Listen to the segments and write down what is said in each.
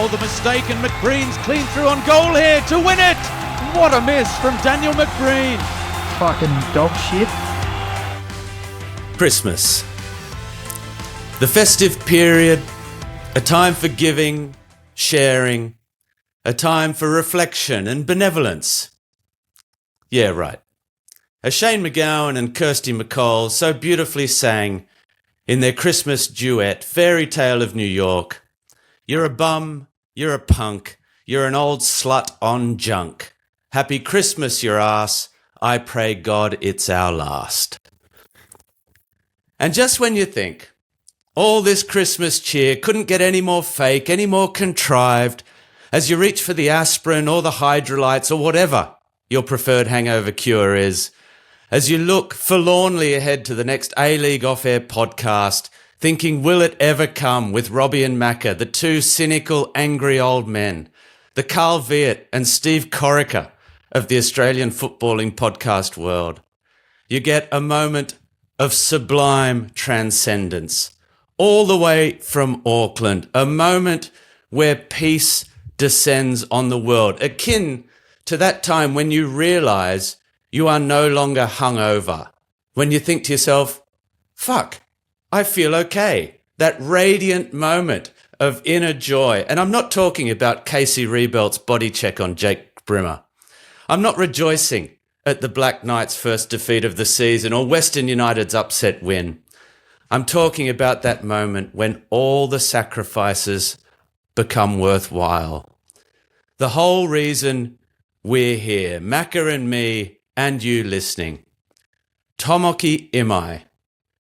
Oh, the mistake, and McBreen's clean through on goal here to win it. What a miss from Daniel McBreen. Fucking dog shit. Christmas. The festive period, a time for giving, sharing, a time for reflection and benevolence. Yeah, right. As Shane MacGowan and Kirsty MacColl so beautifully sang in their Christmas duet, Fairy Tale of New York, you're a bum, you're a punk, you're an old slut on junk. Happy Christmas, your ass. I pray God it's our last. And just when you think all this Christmas cheer couldn't get any more fake, any more contrived, as you reach for the aspirin or the hydrolytes or whatever your preferred hangover cure is, as you look forlornly ahead to the next A-League off-air podcast, thinking will it ever come with Robbie and Macca, the two cynical, angry old men, the Carl Viet and Steve Corica of the Australian footballing podcast world. You get a moment of sublime transcendence, all the way from Auckland, a moment where peace descends on the world, akin to that time when you realise you are no longer hungover, when you think to yourself, fuck, I feel okay. That radiant moment of inner joy. And I'm not talking about Casey Rebelt's body check on Jake Brimmer. I'm not rejoicing at the Black Knights' first defeat of the season or Western United's upset win. I'm talking about that moment when all the sacrifices become worthwhile. The whole reason we're here, Macca and me and you listening. Tomoki Imai,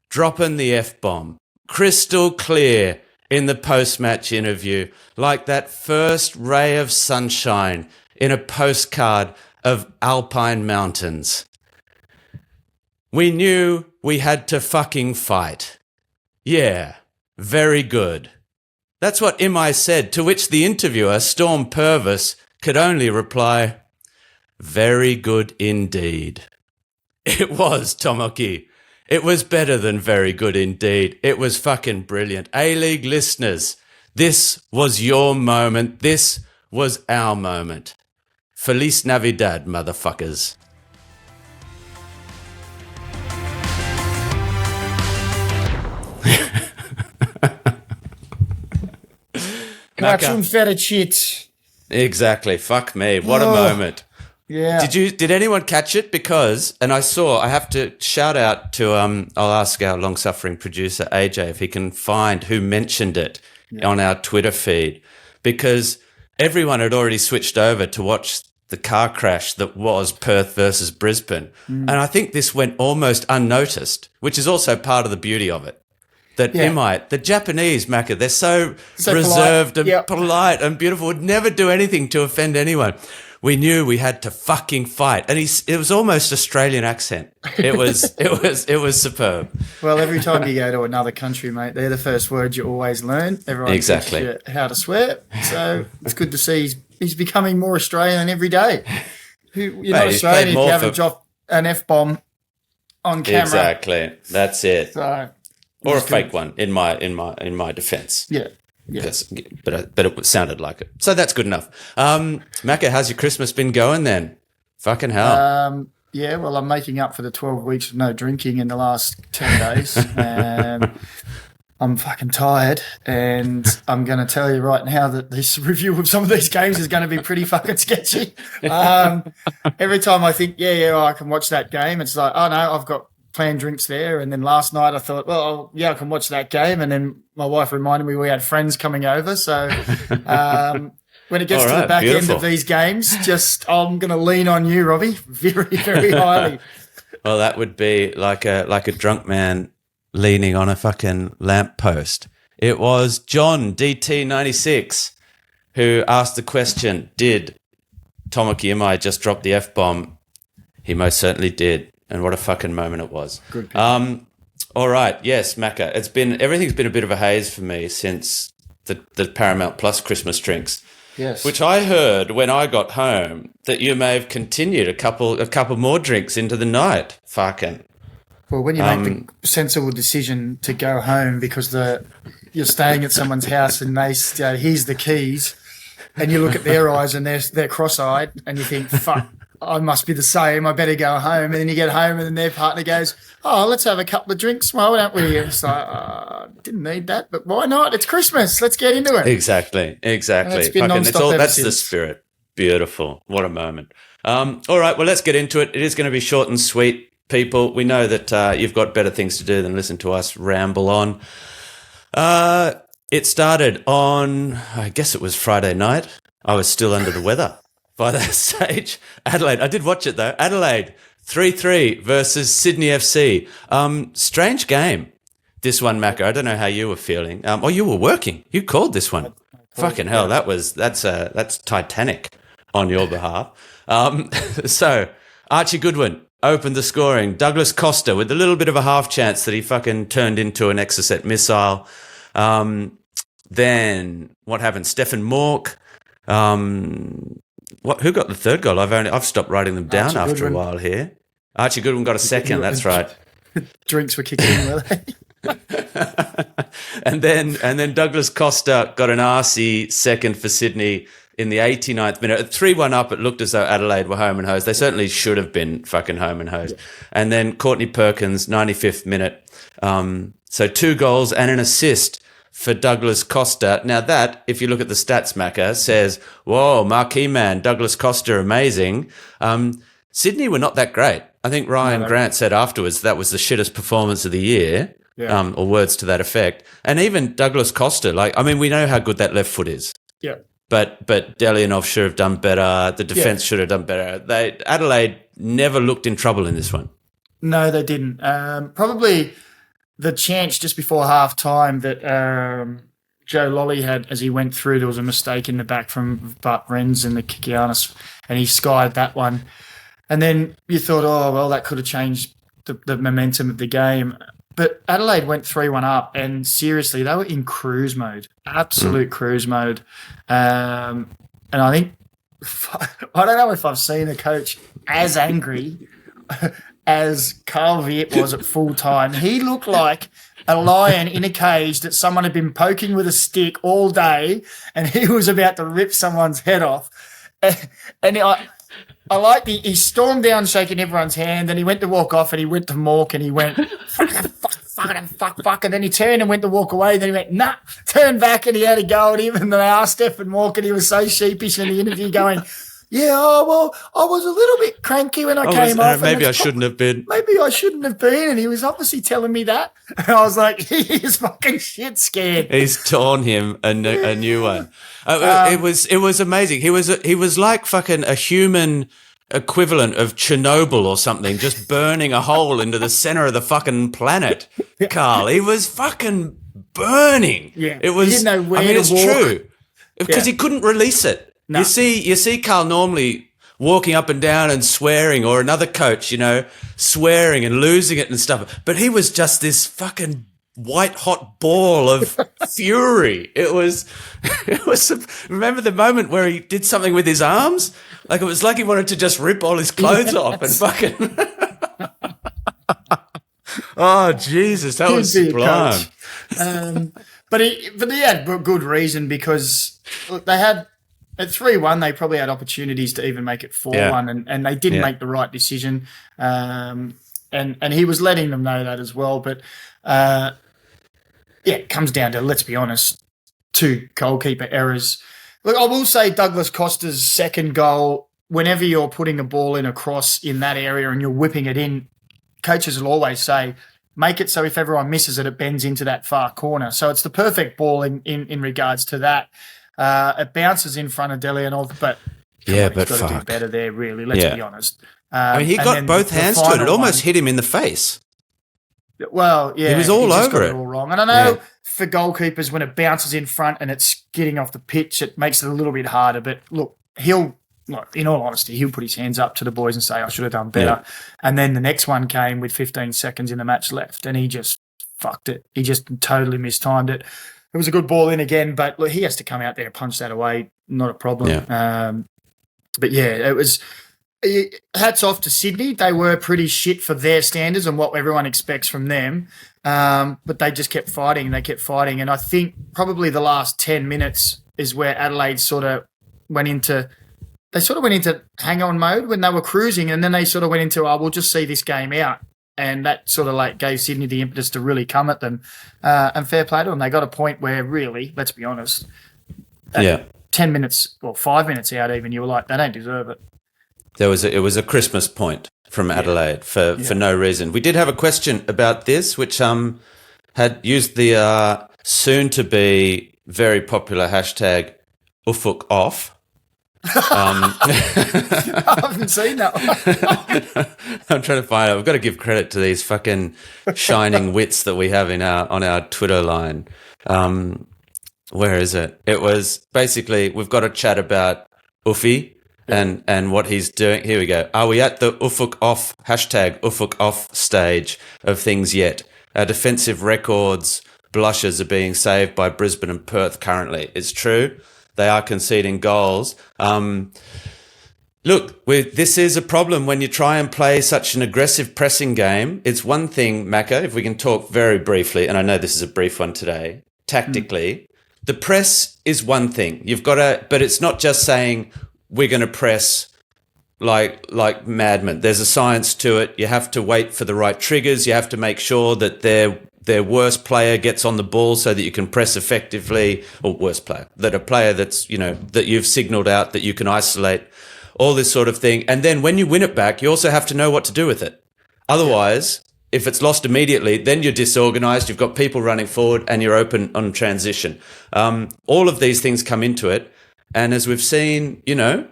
dropping the F-bomb, crystal clear in the post-match interview, like that first ray of sunshine in a postcard of alpine mountains. We knew we had to fucking fight. Yeah, very good. That's what Imai said, to which the interviewer, Storm Purvis, could only reply, very good indeed. It was, Tomoki. It was better than very good indeed. It was fucking brilliant. A-League listeners, this was your moment. This was our moment. Feliz Navidad, motherfuckers. Cartoon feta shit. Exactly. Fuck me. What a moment. Yeah. Did anyone catch it? Because, and I have to shout out to, I'll ask our long-suffering producer, AJ, if he can find who mentioned it on our Twitter feed, because everyone had already switched over to watch the car crash that was Perth versus Brisbane. And I think this went almost unnoticed, which is also part of the beauty of it. That Imai, the Japanese, Macca, they're so reserved polite. And polite and beautiful, would never do anything to offend anyone. We knew we had to fucking fight, and it was almost Australian accent. It was superb. Well, every time you go to another country, mate, they're the first words you always learn. Everyone teaches you how to swear, so it's good to see he's becoming more Australian every day. You're not Australian if you haven't dropped an F-bomb on camera. Exactly, that's it. So. Or a fake one, in my defence. Yeah. But it sounded like it. So that's good enough. Macca, how's your Christmas been going then? Fucking hell. Yeah, well, I'm making up for the 12 weeks of no drinking in the last 10 days. I'm fucking tired, and I'm going to tell you right now that this review of some of these games is going to be pretty fucking sketchy. Every time I think, I can watch that game, it's like, oh, no, I've got planned drinks there. And then last night I thought, well, I can watch that game. And then my wife reminded me we had friends coming over. So when it gets to the back end of these games, I'm going to lean on you, Robbie, very, very highly. Well, that would be like a drunk man leaning on a fucking lamppost. It was John, DT96, who asked the question, did Tomoki Imai just drop the F-bomb? He most certainly did. And what a fucking moment it was. Good. All right. Yes, Macca. Everything's been a bit of a haze for me since the Paramount Plus Christmas drinks. Yes. Which I heard when I got home that you may have continued a couple more drinks into the night. Fucking. Well, when you make the sensible decision to go home because you're staying at someone's house and they say, here's the keys, and you look at their eyes and they're cross-eyed, and you think, fuck, I must be the same. I better go home. And then you get home, and then their partner goes, "Oh, let's have a couple of drinks, why don't we?" And it's like, didn't need that, but why not? It's Christmas. Let's get into it. Exactly. It's been non-stop ever That's since. the spirit. Beautiful. What a moment. All right, well, let's get into it. It is going to be short and sweet, people. We know that you've got better things to do than listen to us ramble on. It started on, I guess it was Friday night. I was still under the weather by that stage. Adelaide, I did watch it though. Adelaide, 3-3 versus Sydney FC. Strange game, this one, Macca. I don't know how you were feeling. You were working. You called this one. Fucking hell, that's Titanic on your behalf. So Archie Goodwin opened the scoring. Douglas Costa with a little bit of a half chance that he fucking turned into an Exocet missile. Then what happened? Stefan Mork. Who got the third goal? I've stopped writing them down Archie after Goodwin. a while here. Archie Goodwin got a second. That's right. Drinks were kicking in, were they? and then Douglas Costa got an RC second for Sydney in the 89th minute. At 3-1 up, it looked as though Adelaide were home and hosed. They certainly should have been fucking home and hosed. And then Courtney Perkins, 95th minute. So 2 goals and an assist for Douglas Costa. Now that, if you look at the stats, Macca, says, whoa, marquee man, Douglas Costa, amazing. Sydney were not that great. I think Ryan Grant said afterwards that was the shittest performance of the year, or words to that effect. And even Douglas Costa, we know how good that left foot is. Yeah. But Delianov should have done better. The defence should have done better. Adelaide never looked in trouble in this one. No, they didn't. Probably the chance just before half time that Joe Lolly had as he went through, there was a mistake in the back from Bart Renz and the Kikianis, and he skied that one. And then you thought, oh, well, that could have changed the momentum of the game. But Adelaide went 3-1 up, and seriously, they were in cruise mode, absolute cruise mode. And I think, I don't know if I've seen a coach as angry as Carl Viet was at full time. He looked like a lion in a cage that someone had been poking with a stick all day, and he was about to rip someone's head off. And I like he stormed down shaking everyone's hand, and he went to walk off, and he went to Mork, and he went, fuck, and then he turned and went to walk away, then he went, nah, turned back, and he had a go, and even they asked Stefan Mork, and he was so sheepish in the interview going, I was a little bit cranky when I came off. Maybe I shouldn't have been. Maybe I shouldn't have been, and he was obviously telling me that. And I was like, he is fucking shit scared. He's torn him a new one. It was amazing. He was like fucking a human equivalent of Chernobyl or something, just burning a hole into the center of the fucking planet. Carl, he was fucking burning. Yeah, it was. He didn't know where to it's walk. true because he couldn't release it. No. You see Carl normally walking up and down and swearing, or another coach, swearing and losing it and stuff. But he was just this fucking white hot ball of fury. It was. Remember the moment where he did something with his arms? Like it was like he wanted to just rip all his clothes off and fucking. Oh Jesus, that was sublime. But he had good reason, because look, they had at 3-1, they probably had opportunities to even make it 4-1, and they didn't make the right decision. And he was letting them know that as well. But it comes down to, let's be honest, 2 goalkeeper errors. Look, I will say Douglas Costa's second goal, whenever you're putting a ball in a cross in that area and you're whipping it in, coaches will always say, make it so if everyone misses it, it bends into that far corner. So it's the perfect ball in regards to that. It bounces in front of Delianov, but he's got to do better there, really, let's be honest. He got both hands to it. It almost hit him in the face. Well, yeah. He was all over it. All wrong. And I know for goalkeepers, when it bounces in front and it's skidding off the pitch, it makes it a little bit harder. But look, in all honesty, he'll put his hands up to the boys and say, I should have done better. Yeah. And then the next one came with 15 seconds in the match left, and he just fucked it. He just totally mistimed it. It was a good ball in again, but look, he has to come out there and punch that away. Not a problem. Yeah. But yeah, it was hats off to Sydney. They were pretty shit for their standards and what everyone expects from them. But they just kept fighting. They kept fighting. And I think probably the last 10 minutes is where Adelaide sort of went into hang on mode when they were cruising, and then they sort of went into, we'll just see this game out. And that sort of like gave Sydney the impetus to really come at them. And fair play to them. They got a point where really, let's be honest, 10 minutes or 5 minutes out even, you were like, they don't deserve it. It was a Christmas point from Adelaide for no reason. We did have a question about this, which had used the soon-to-be very popular hashtag Ufuk off. I haven't seen that one. I'm trying to find it. I've got to give credit to these fucking shining wits that we have on our Twitter line. Where is it? It was basically, we've got a chat about Uffy and what he's doing. Here we go. Are we at the Ufuk off, hashtag Ufuk off stage of things yet? Our defensive records blushes are being saved by Brisbane and Perth currently. It's true. They are conceding goals. Look, this is a problem when you try and play such an aggressive pressing game. It's one thing, Macca, if we can talk very briefly, and I know this is a brief one today, tactically, the press is one thing. You've got to, but it's not just saying we're going to press like madmen. There's a science to it. You have to wait for the right triggers. You have to make sure that their worst player gets on the ball so that you can press effectively, or worst player, that a player that's, that you've signaled out that you can isolate, all this sort of thing. And then when you win it back, you also have to know what to do with it. Otherwise, if it's lost immediately, then you're disorganized, you've got people running forward and you're open on transition. All of these things come into it. And as we've seen,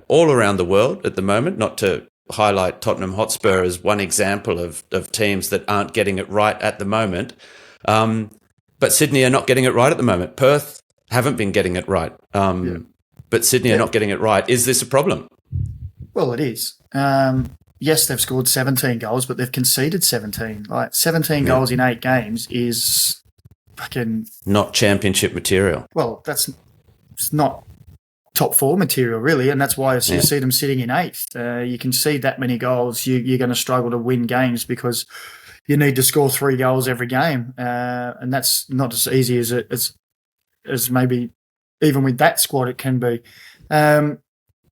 all around the world at the moment, not to highlight Tottenham Hotspur as one example of teams that aren't getting it right at the moment, but Sydney are not getting it right at the moment. Perth haven't been getting it right, but Sydney are not getting it right. Is this a problem? Well, it is. Yes, they've scored 17 goals, but they've conceded 17. 17 goals in 8 games is fucking... not championship material. Well, it's not top 4 material, really, and that's why you see them sitting in 8th. You can see that many goals, you're going to struggle to win games because you need to score 3 goals every game, and that's not as easy as maybe even with that squad it can be.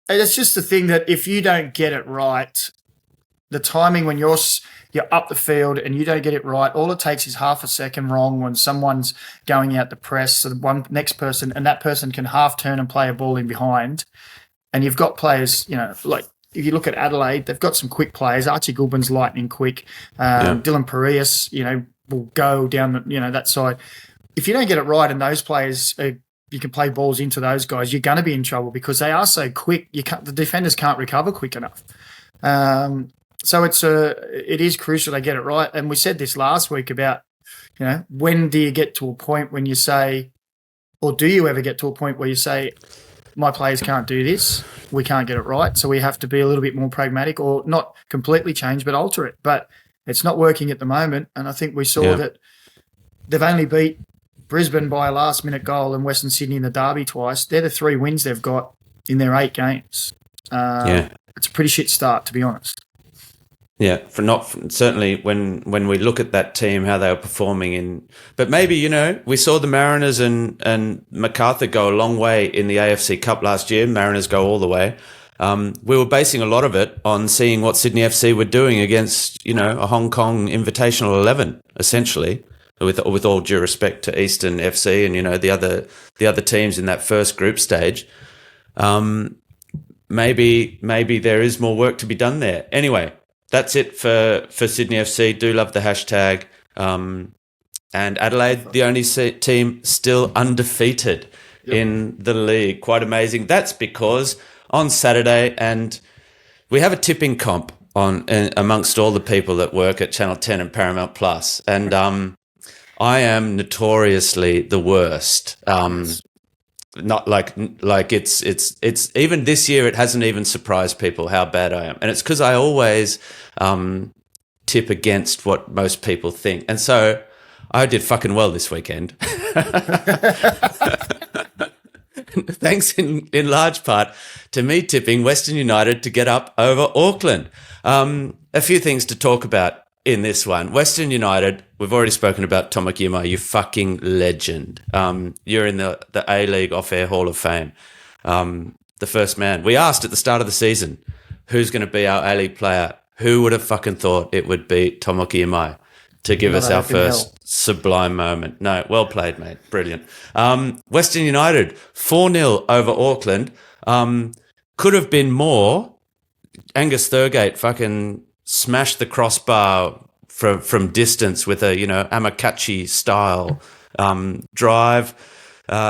It's just the thing that if you don't get it right, the timing when you're up the field and you don't get it right, all it takes is half a second wrong when someone's going out to press, so the one next person, and that person can half turn and play a ball in behind. And you've got players, like if you look at Adelaide, they've got some quick players. Archie Goulburn's lightning quick. Dylan Parias, will go down that side. If you don't get it right and those players you can play balls into those guys, you're going to be in trouble because they are so quick. The defenders can't recover quick enough. So it is crucial they get it right. And we said this last week about, when do you get to a point when you say, or do you ever get to a point where you say, my players can't do this, we can't get it right, so we have to be a little bit more pragmatic, or not completely change but alter it. But it's not working at the moment, and I think we saw that they've only beat Brisbane by a last-minute goal and Western Sydney in the derby twice. They're the 3 wins they've got in their 8 games. It's a pretty shit start, to be honest. Yeah, certainly when we look at that team, how they were performing but maybe, we saw the Mariners and MacArthur go a long way in the AFC Cup last year. Mariners go all the way. We were basing a lot of it on seeing what Sydney FC were doing against, a Hong Kong Invitational 11, essentially, with all due respect to Eastern FC and, the other teams in that first group stage. Maybe there is more work to be done there. Anyway, that's it for Sydney FC. Do love the hashtag. And Adelaide, the only team still undefeated in the league. Quite amazing. That's because on Saturday, and we have a tipping comp on amongst all the people that work at Channel 10 and Paramount Plus, and I am notoriously the worst. Not like it's even this year, it hasn't even surprised people how bad I am. And it's because I always tip against what most people think. And so I did fucking well this weekend. Thanks in large part to me tipping Western United to get up over Auckland. A few things to talk about in this one. Western United, we've already spoken about Tomek Yima, you fucking legend. You're in the A-League Off-Air Hall of Fame. the first man. We asked at the start of the season, who's going to be our A-League player? Who would have fucking thought it would be Tomoki Imai to give us our first sublime moment? No, well played, mate. Brilliant. Western United, 4-0 over Auckland. Could have been more. Angus Thurgate fucking smashed the crossbar from distance with a, Amakachi style drive.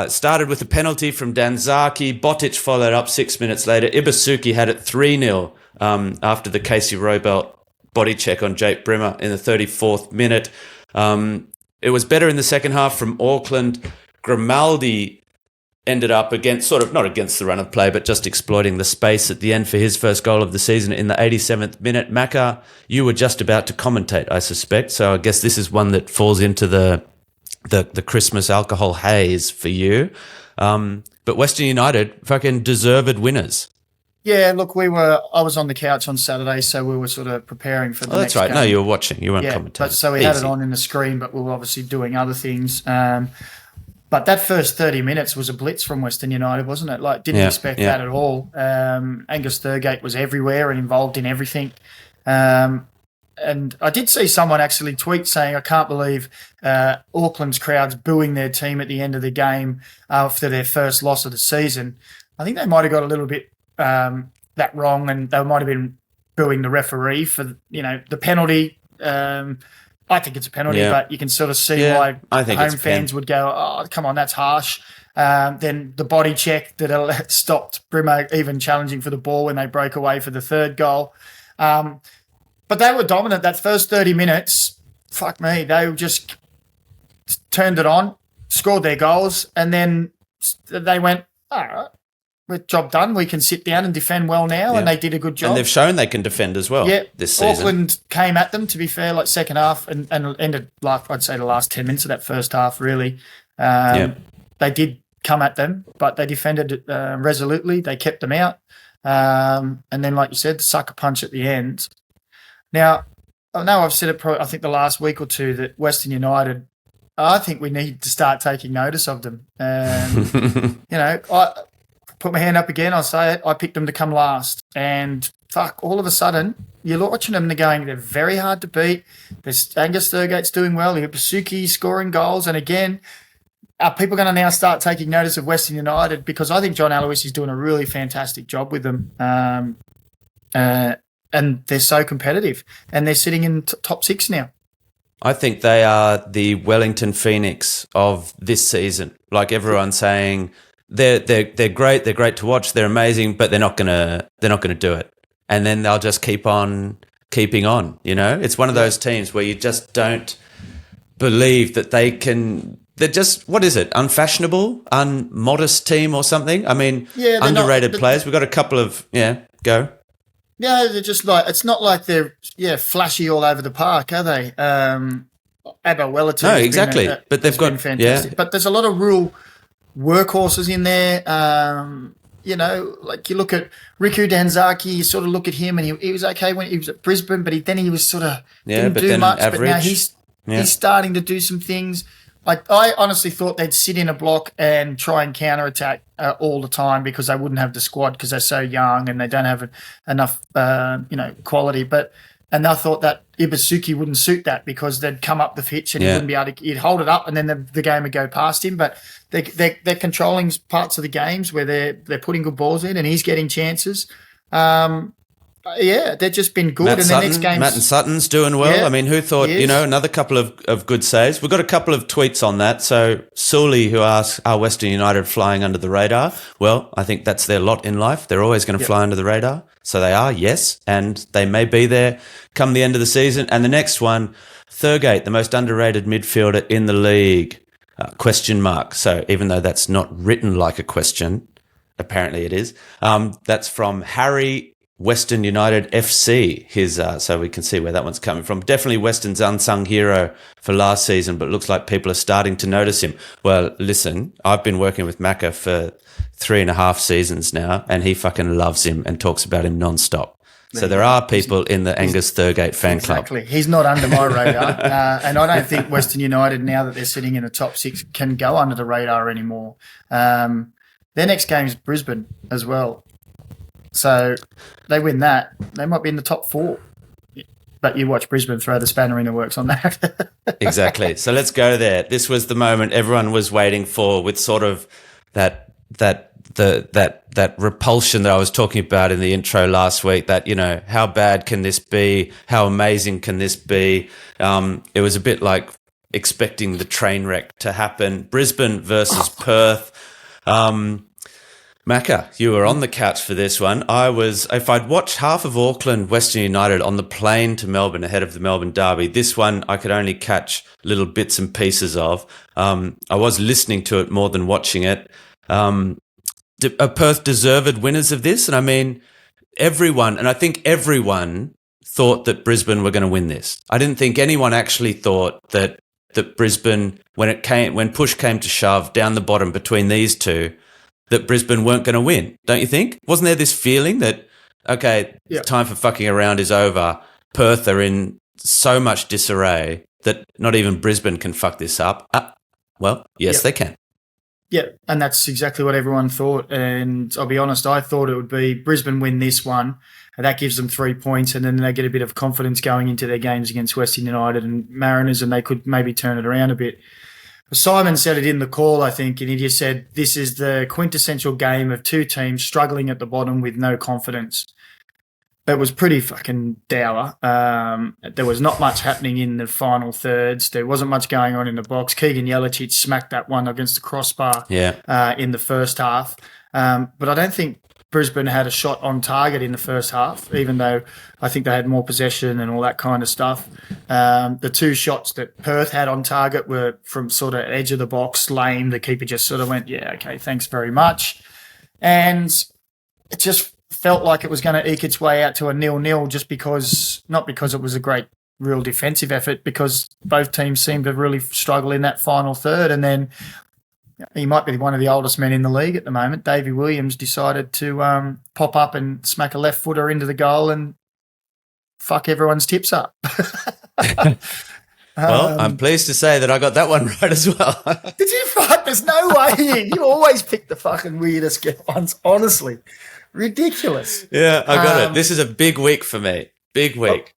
Started with a penalty from Danzaki. Botic followed up 6 minutes later. Ibasuki had it 3-0 after the Casey Roybelt body check on Jake Brimmer in the 34th minute. It was better in the second half from Auckland. Grimaldi ended up not against the run of play, but just exploiting the space at the end for his first goal of the season in the 87th minute. Macca, you were just about to commentate, I suspect. So I guess this is one that falls into the Christmas alcohol haze for you. But Western United, fucking deserved winners. Yeah, look, I was on the couch on Saturday, so we were sort of preparing for the next that's right. game. No, you were watching. You weren't commentating. But so we had it on in the screen, but we were obviously doing other things. But that first 30 minutes was a blitz from Western United, wasn't it? Like, didn't expect that at all. Angus Thurgate was everywhere and involved in everything. And I did see someone actually tweet saying, I can't believe Auckland's crowd's booing their team at the end of the game after their first loss of the season. I think they might have got a little bit that wrong, and they might have been booing the referee for, the penalty. I think it's a penalty, but you can sort of see why home fans would go, oh, come on, that's harsh. Then the body check that stopped Brimmer even challenging for the ball when they broke away for the third goal. But they were dominant that first 30 minutes. Fuck me. They just turned it on, scored their goals, and then they went, all right, we're job done. We can sit down and defend well now, and they did a good job. And they've shown they can defend as well this season. Auckland came at them, to be fair, like second half, and ended, I'd say, the last 10 minutes of that first half, really. They did come at them, but they defended resolutely. They kept them out. And then, like you said, the sucker punch at the end. Now, I know I've said it probably, I think the last week or two, that Western United, I think we need to start taking notice of them. I put my hand up again, I'll say it, I picked them to come last. And fuck, all of a sudden, you're watching them and they're going, they're very hard to beat. There's Angus Thurgate's doing well. You have Basuki scoring goals. And again, are people going to now start taking notice of Western United? Because I think John Aloisi is doing a really fantastic job with them. And they're so competitive. And they're sitting in top six now. I think they are the Wellington Phoenix of this season. Like everyone's saying, they're great. They're great to watch. They're amazing, but they're not gonna do it. And then they'll just keep on keeping on. It's one of those teams where you just don't believe that they can. They're just, what is it? Unfashionable, unmodest team or something. I mean, underrated players. We've got a couple of go. Yeah, they're just like, it's not like they're flashy all over the park, are they? Abba Wellington. No, exactly. But they've got fantastic. But there's a lot of real workhorses in there. Like you look at Riku Danzaki, you sort of look at him, and he was okay when he was at Brisbane, but then he was sort of didn't do much. Average. But now he's starting to do some things. I honestly thought they'd sit in a block and try and counterattack all the time because they wouldn't have the squad because they're so young and they don't have enough, quality. And I thought that Ibasuki wouldn't suit that because they'd come up the pitch and he wouldn't be able to. He'd hold it up and then the game would go past him. But they're controlling parts of the games where they're putting good balls in and he's getting chances. They've just been good. Matt and Sutton's doing well. Yeah, I mean, who thought, another couple of good saves. We've got a couple of tweets on that. So Sully, who asks, are Western United flying under the radar? Well, I think that's their lot in life. They're always going to fly under the radar. So they are, yes. And they may be there come the end of the season. And the next one, Thurgate, the most underrated midfielder in the league, ? So even though that's not written like a question, apparently it is. That's from Harry Western United FC, so we can see where that one's coming from. Definitely Western's unsung hero for last season, but it looks like people are starting to notice him. Well, listen, I've been working with Macca for 3.5 seasons now, and he fucking loves him and talks about him nonstop. So there are people in the Angus Thurgate fan club. Exactly. He's not under my radar. And I don't think Western United, now that they're sitting in the top six, can go under the radar anymore. Their next game is Brisbane as well. So they win that, they might be in the top 4. But you watch Brisbane throw the spanner in the works on that. Exactly. So let's go there. This was the moment everyone was waiting for, with sort of that repulsion that I was talking about in the intro last week. That, you know, how bad can this be? How amazing can this be? It was a bit like expecting the train wreck to happen. Brisbane versus Perth. Macca, you were on the couch for this one. If I'd watched half of Auckland, Western United on the plane to Melbourne ahead of the Melbourne Derby, this one I could only catch little bits and pieces of. I was listening to it more than watching it. Are Perth deserved winners of this? And I mean, I think everyone thought that Brisbane were going to win this. I didn't think anyone actually thought that Brisbane, when push came to shove down the bottom between these two, that Brisbane weren't going to win, don't you think? Wasn't there this feeling that, okay, time for fucking around is over, Perth are in so much disarray that not even Brisbane can fuck this up? Well, yes, they can. Yeah, and that's exactly what everyone thought. And I'll be honest, I thought it would be Brisbane win this one, and that gives them 3 points, and then they get a bit of confidence going into their games against Western United and Mariners, and they could maybe turn it around a bit. Simon said it in the call, I think, and he just said this is the quintessential game of two teams struggling at the bottom with no confidence. It was pretty fucking dour. There was not much happening in the final thirds. There wasn't much going on in the box. Keegan Jelicic smacked that one against the crossbar in the first half. But I don't think Brisbane had a shot on target in the first half, even though I think they had more possession and all that kind of stuff. The 2 shots that Perth had on target were from sort of edge of the box, lame. The keeper just sort of went, yeah, okay, thanks very much. And it just felt like it was going to eke its way out to a 0-0 just because, not because it was a great real defensive effort, because both teams seemed to really struggle in that final third. And then he might be one of the oldest men in the league at the moment, Davey Williams, decided to pop up and smack a left footer into the goal and fuck everyone's tips up. Well, I'm pleased to say that I got that one right as well. Did you? Fuck, there's no way. You always pick the fucking weirdest ones, honestly. Ridiculous. Yeah, I got it. This is a big week for me. Big week.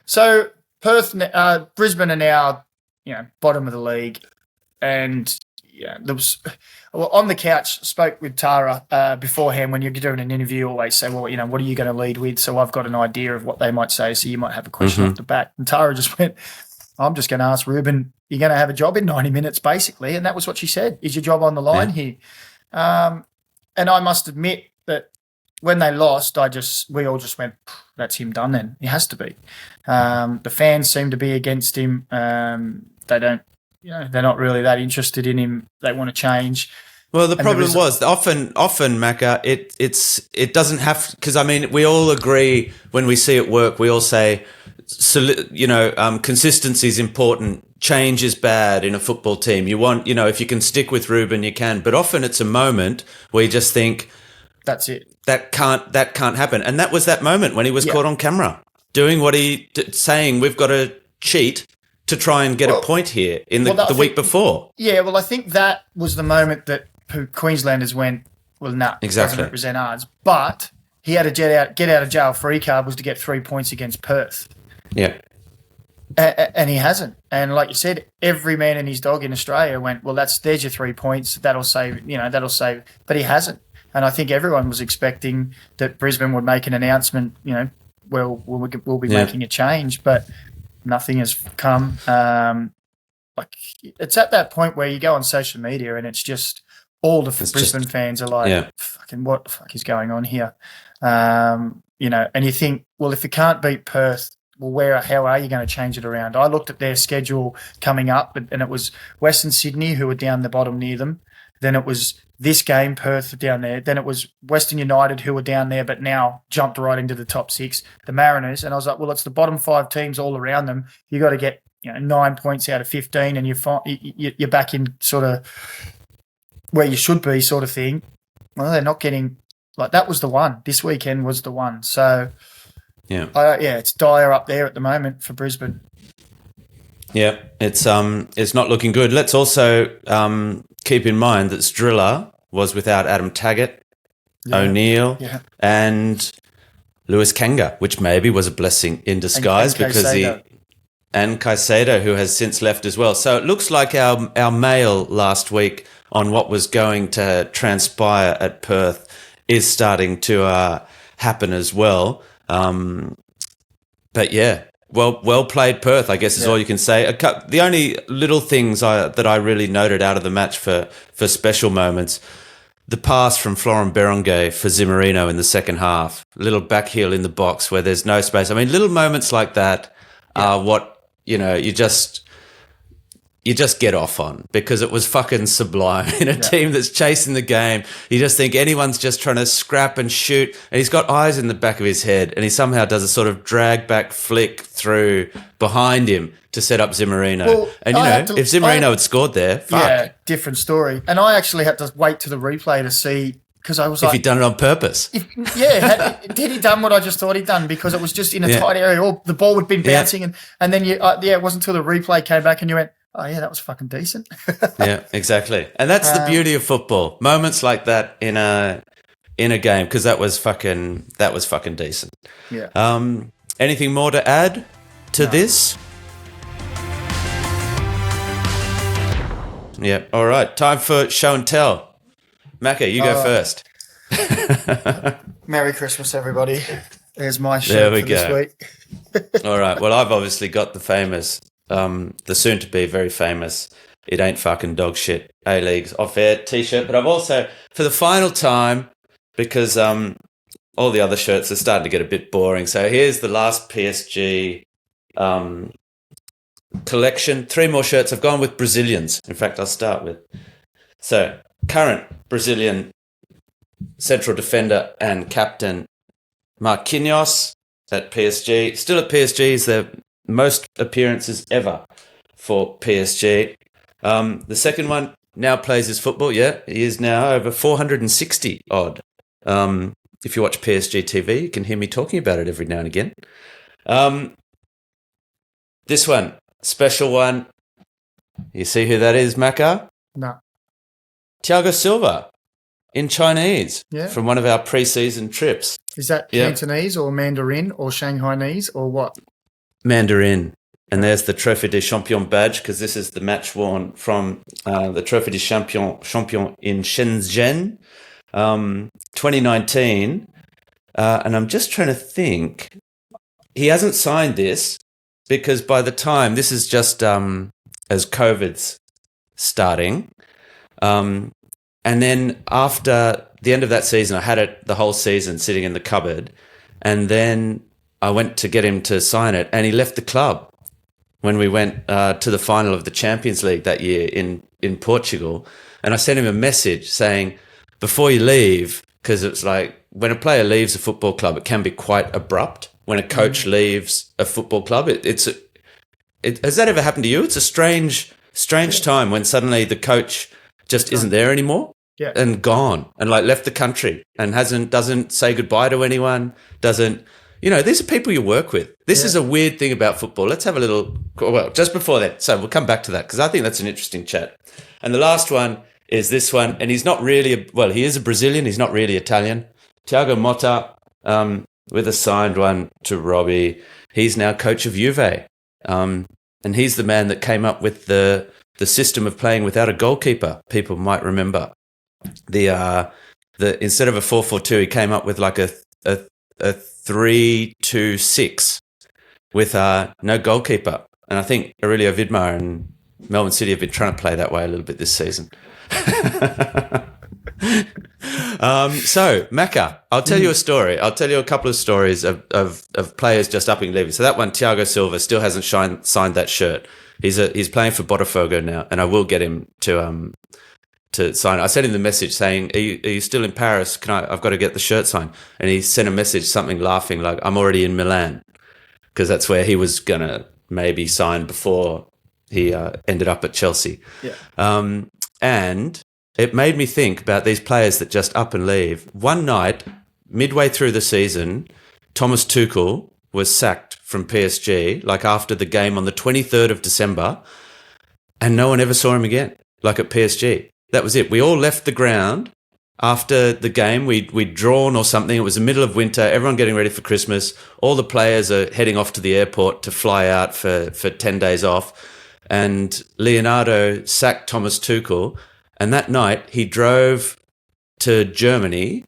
So Perth, Brisbane are now, bottom of the league. And there was on the couch, spoke with Tara beforehand. When you're doing an interview, always say, well, what are you going to lead with? So I've got an idea of what they might say. So you might have a question off the bat. And Tara just went, I'm just going to ask Ruben, you're going to have a job in 90 minutes, basically. And that was what she said. Is your job on the line here? And I must admit that when they lost, we all just went, that's him done then. He has to be. The fans seem to be against him. They don't, they're not really that interested in him. They want to change. Well, the problem was often, Macca, it doesn't have, because I mean, we all agree when we see it work, we all say, consistency is important. Change is bad in a football team. You want, if you can stick with Ruben, you can. But often it's a moment where you just think, that's it. That can't happen. And that was that moment when he was caught on camera doing what saying we've got to cheat to try and get a point here in the week before. Yeah, well, I think that was the moment that Queenslanders went, well, no, exactly. Doesn't represent ours. But he had a get out of jail free card was to get 3 points against Perth. Yeah. And he hasn't. And like you said, every man and his dog in Australia went, well, there's your 3 points. That'll save. But he hasn't. And I think everyone was expecting that Brisbane would make an announcement, we'll be making a change, but nothing has come. It's at that point where you go on social media and it's just all the Brisbane fans are like, fucking what the fuck is going on here? And you think, well, if you can't beat Perth, well, how are you going to change it around? I looked at their schedule coming up, and it was Western Sydney, who were down the bottom near them. Then it was this game, Perth down there. Then it was Western United, who were down there, but now jumped right into the top 6, the Mariners. And I was like, well, it's the bottom 5 teams all around them. You got to get 9 points out of 15, and you're back in sort of where you should be, sort of thing. Well, they're not getting that was the one. This weekend was the one. So. Yeah, it's dire up there at the moment for Brisbane. Yeah, it's not looking good. Let's also keep in mind that Striller was without Adam Taggart, O'Neill, and Lewis Kanga, which maybe was a blessing in disguise and Caicedo, who has since left as well. So it looks like our mail last week on what was going to transpire at Perth is starting to happen as well. But yeah, well played, Perth, I guess is all you can say. The only little things that I really noted out of the match for special moments, the pass from Florent Berenguer for Zimmerino in the second half, little back heel in the box where there's no space. I mean, little moments like that are what, you just get off on, because it was fucking sublime in a team that's chasing the game. You just think anyone's just trying to scrap and shoot, and he's got eyes in the back of his head, and he somehow does a sort of drag back flick through behind him to set up Zimmerino. Well, and if Zimmerino had scored there, fuck. Yeah, different story. And I actually had to wait to the replay to see, because I was if he'd done it on purpose. Did he done what I just thought he'd done? Because it was just in a tight area. Or the ball had been bouncing, and then it wasn't until the replay came back and you went, oh yeah, that was fucking decent. Yeah, exactly. And that's the beauty of football. Moments like that in a game, because that was fucking decent. Yeah. Anything more to add to this? Yeah. All right. Time for show and tell. Macca, you go first. Merry Christmas, everybody. There's my show for this week. All right. Well, I've obviously got the famous, the soon-to-be very famous, it ain't fucking dog shit, A-League's off-air T-shirt. But I've also, for the final time, because all the other shirts are starting to get a bit boring, so here's the last PSG collection. 3 more shirts. I've gone with Brazilians. In fact, I'll start with. So, current Brazilian central defender and captain Marquinhos at PSG. Still at PSG, is their most appearances ever for PSG. The second one now plays his football. Yeah, he is now over 460 odd. If you watch PSG TV, you can hear me talking about it every now and again. This one, special one. You see who that is, Macca? No. Thiago Silva in Chinese from one of our pre-season trips. Is that Cantonese or Mandarin or Shanghainese or what? Mandarin. And there's the Trophée des Champions badge, because this is the match worn from the Trophée des Champions in Shenzhen, 2019. And I'm just trying to think. He hasn't signed this because by the time, this is just as COVID's starting. And then after the end of that season, I had it the whole season sitting in the cupboard. And then I went to get him to sign it, and he left the club when we went to the final of the Champions League that year in Portugal. And I sent him a message saying, before you leave, because it's like when a player leaves a football club, it can be quite abrupt. When a coach leaves a football club, has that ever happened to you? It's a strange time when suddenly the coach just isn't there anymore and gone and like left the country and doesn't say goodbye to anyone, these are people you work with. This is a weird thing about football. Let's have a little, just before that. So we'll come back to that because I think that's an interesting chat. And the last one is this one. And he's not really, he is a Brazilian. He's not really Italian. Thiago Motta, with a signed one to Robbie. He's now coach of Juve. And he's the man that came up with the system of playing without a goalkeeper. People might remember the instead of a 4-4-2, he came up with like a 3-2-6 with no goalkeeper. And I think Aurelio Vidmar and Melbourne City have been trying to play that way a little bit this season. So, Macca, I'll tell you a story. I'll tell you a couple of stories of players just upping and leaving. So that one, Thiago Silva, still hasn't signed that shirt. He's playing for Botafogo now, and I will get him to sign it. I sent him the message saying, are you still in Paris? I've got to get the shirt signed. And he sent a message, something laughing like, I'm already in Milan, because that's where he was going to maybe sign before he ended up at Chelsea. Yeah. And it made me think about these players that just up and leave. One night, midway through the season, Thomas Tuchel was sacked from PSG, like after the game on the 23rd of December, and no one ever saw him again, like at PSG. That was it. We all left the ground after the game. We'd drawn or something. It was the middle of winter. Everyone getting ready for Christmas. All the players are heading off to the airport to fly out for 10 days off. And Leonardo sacked Thomas Tuchel. And that night he drove to Germany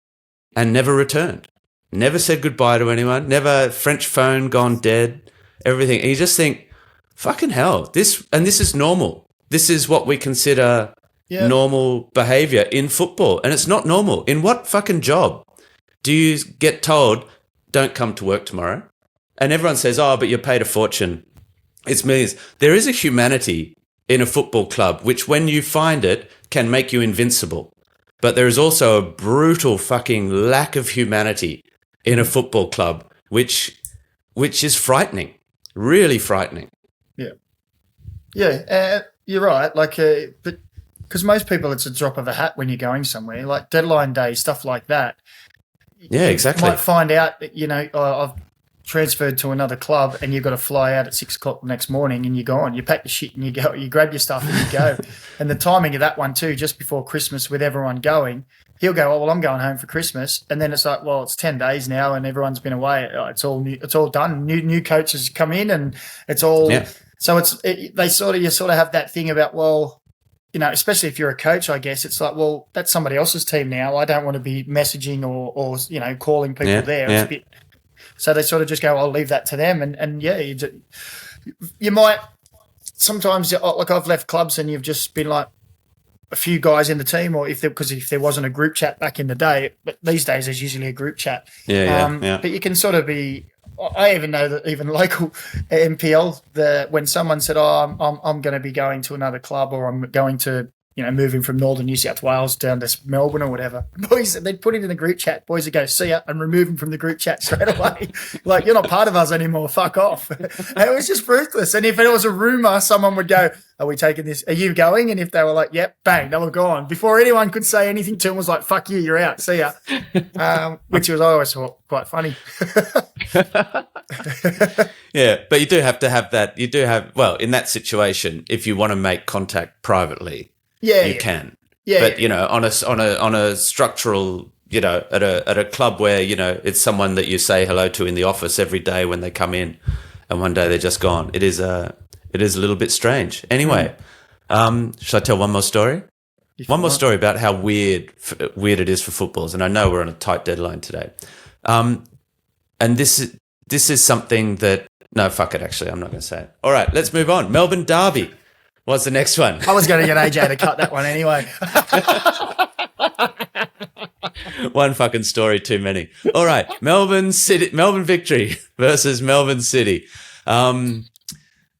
and never returned. Never said goodbye to anyone. Never French phone gone dead. Everything. And you just think, fucking hell, this is normal. This is what we consider normal behavior in football. And it's not normal. In what fucking job do you get told, don't come to work tomorrow? And everyone says, oh, but you're paid a fortune. It's millions. There is a humanity in a football club, which when you find it can make you invincible. But there is also a brutal fucking lack of humanity in a football club, which is frightening, really frightening. Yeah, you're right. Like, but because most people, it's a drop of a hat when you're going somewhere, like deadline day, stuff like that. Yeah, exactly. You might find out that, I've transferred to another club and you've got to fly out at 6 o'clock the next morning and you're gone. You pack your shit and you go, you grab your stuff and you go. And the timing of that one too, just before Christmas with everyone going, he'll go, oh, well, I'm going home for Christmas. And then it's like, well, it's 10 days now and everyone's been away. It's all new, it's all done. New coaches come in and it's all so you sort of have that thing about, well, especially if you're a coach, I guess it's like, well, that's somebody else's team now. I don't want to be messaging or calling people there. It's a bit, so they sort of just go, I'll leave that to them. And you might sometimes, like I've left clubs and you've just been like a few guys in the team, or if there wasn't a group chat back in the day, but these days there's usually a group chat. But you can sort of be. I even know that even local MPL, when someone said, "Oh, I'm going to be going to another club, or I'm going to, moving from northern New South Wales down to Melbourne or whatever," boys, they'd put it in the group chat. Boys would go, "See ya," and remove them from the group chat straight away. Like, you're not part of us anymore. Fuck off. And it was just ruthless. And if it was a rumor, someone would go, "Are we taking this? Are you going?" And if they were like, "Yep," bang, they were gone. Before anyone could say anything to them, was like, "Fuck you, you're out. See ya." Which was, I always thought, quite funny. Yeah, but you do have to have that. You do have, well, in that situation, if you want to make contact privately, you can. Yeah, but on a structural, at a club where it's someone that you say hello to in the office every day when they come in, and one day they're just gone. It is a little bit strange. Anyway, should I tell one more story? One more story about how weird it is for footballers, and I know we're on a tight deadline today. And this is something that, no, fuck it, actually, I'm not going to say it. All right, let's move on. Melbourne Derby. What's the next one? I was going to get AJ to cut that one anyway. One fucking story too many. All right, Melbourne Victory versus Melbourne City.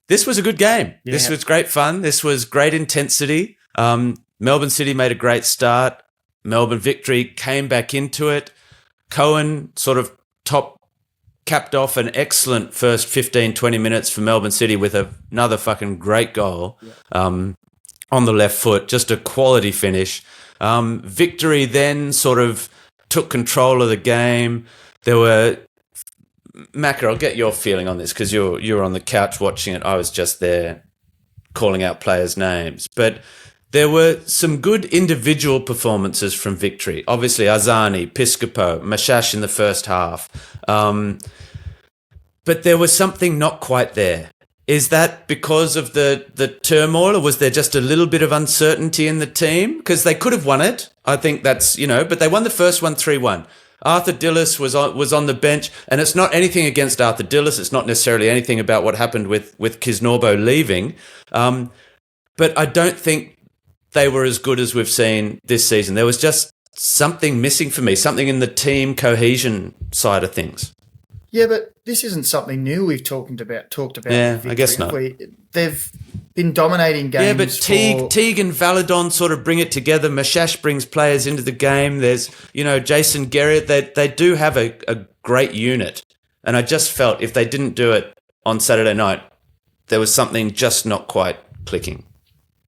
This was a good game. Yeah. This was great fun. This was great intensity. Melbourne City made a great start. Melbourne Victory came back into it. Cohen sort of capped off an excellent first 15, 20 minutes for Melbourne City with another fucking great goal on the left foot, just a quality finish. Victory then sort of took control of the game. There were, Macca, I'll get your feeling on this because you were on the couch watching it. I was just there calling out players' names. But there were some good individual performances from Victory. Obviously, Azani, Piscopo, Mashash in the first half. But there was something not quite there. Is that because of the turmoil, or was there just a little bit of uncertainty in the team? Because they could have won it. I think that's, but they won the first one 3-1. Arthur Dillis was on the bench, and it's not anything against Arthur Dillis. It's not necessarily anything about what happened with Kisnorbo leaving. But I don't think they were as good as we've seen this season. There was just something missing for me, something in the team cohesion side of things. Yeah, but this isn't something new we've talked about. Yeah, I guess not. They've been dominating games. Yeah, but Teague and Valadon sort of bring it together. Mashash brings players into the game. There's, Jason Garrett. They do have a great unit. And I just felt if they didn't do it on Saturday night, there was something just not quite clicking.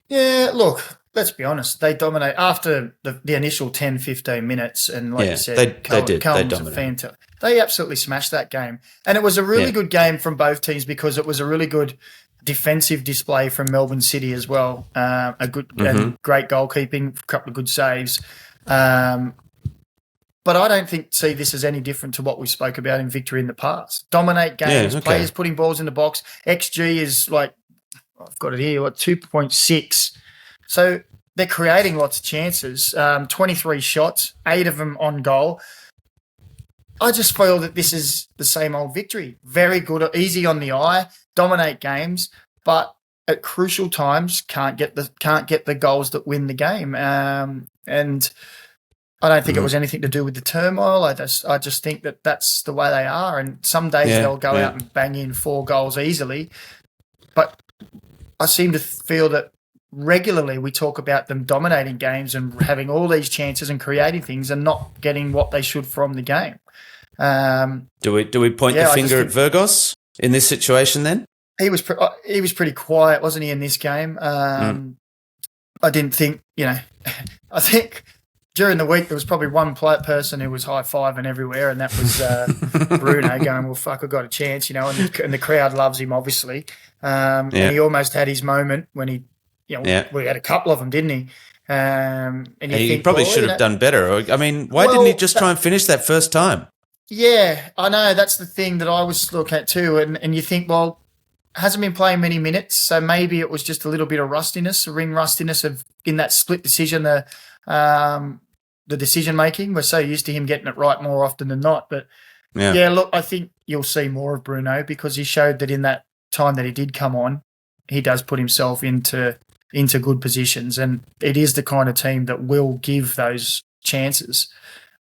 Yeah, look, let's be honest. They dominate after the initial 10, 15 minutes. And like you said, they did. They dominated. They absolutely smashed that game. And it was a really good game from both teams because it was a really good defensive display from Melbourne City as well. A good and great goalkeeping, a couple of good saves. But I don't see this as any different to what we spoke about in victory in the past. Dominate games, players putting balls in the box. XG is like, I've got it here, 2.6. So they're creating lots of chances. 23 shots, 8 of them on goal. I just feel that this is the same old victory. Very good, easy on the eye, dominate games, but at crucial times can't get the goals that win the game. And I don't think it was anything to do with the turmoil. I just think that that's the way they are. And some days they'll go out and bang in 4 goals easily. But I seem to feel that regularly we talk about them dominating games and having all these chances and creating things and not getting what they should from the game. Do we point the finger at Virgos in this situation then? He was pretty quiet, wasn't he, in this game? I didn't think, I think during the week there was probably one person who was high-fiving everywhere, and that was Bruno going, well, fuck, I've got a chance, and the crowd loves him, obviously. And he almost had his moment when he, we had a couple of them, didn't he? And he probably should have done better. I mean, why didn't he just try and finish that first time? Yeah, I know. That's the thing that I was looking at too. And you think, well, hasn't been playing many minutes, so maybe it was just a little bit of rustiness, in that split decision, the decision-making. We're so used to him getting it right more often than not. But, look, I think you'll see more of Bruno because he showed that in that time that he did come on, he does put himself into good positions, and it is the kind of team that will give those chances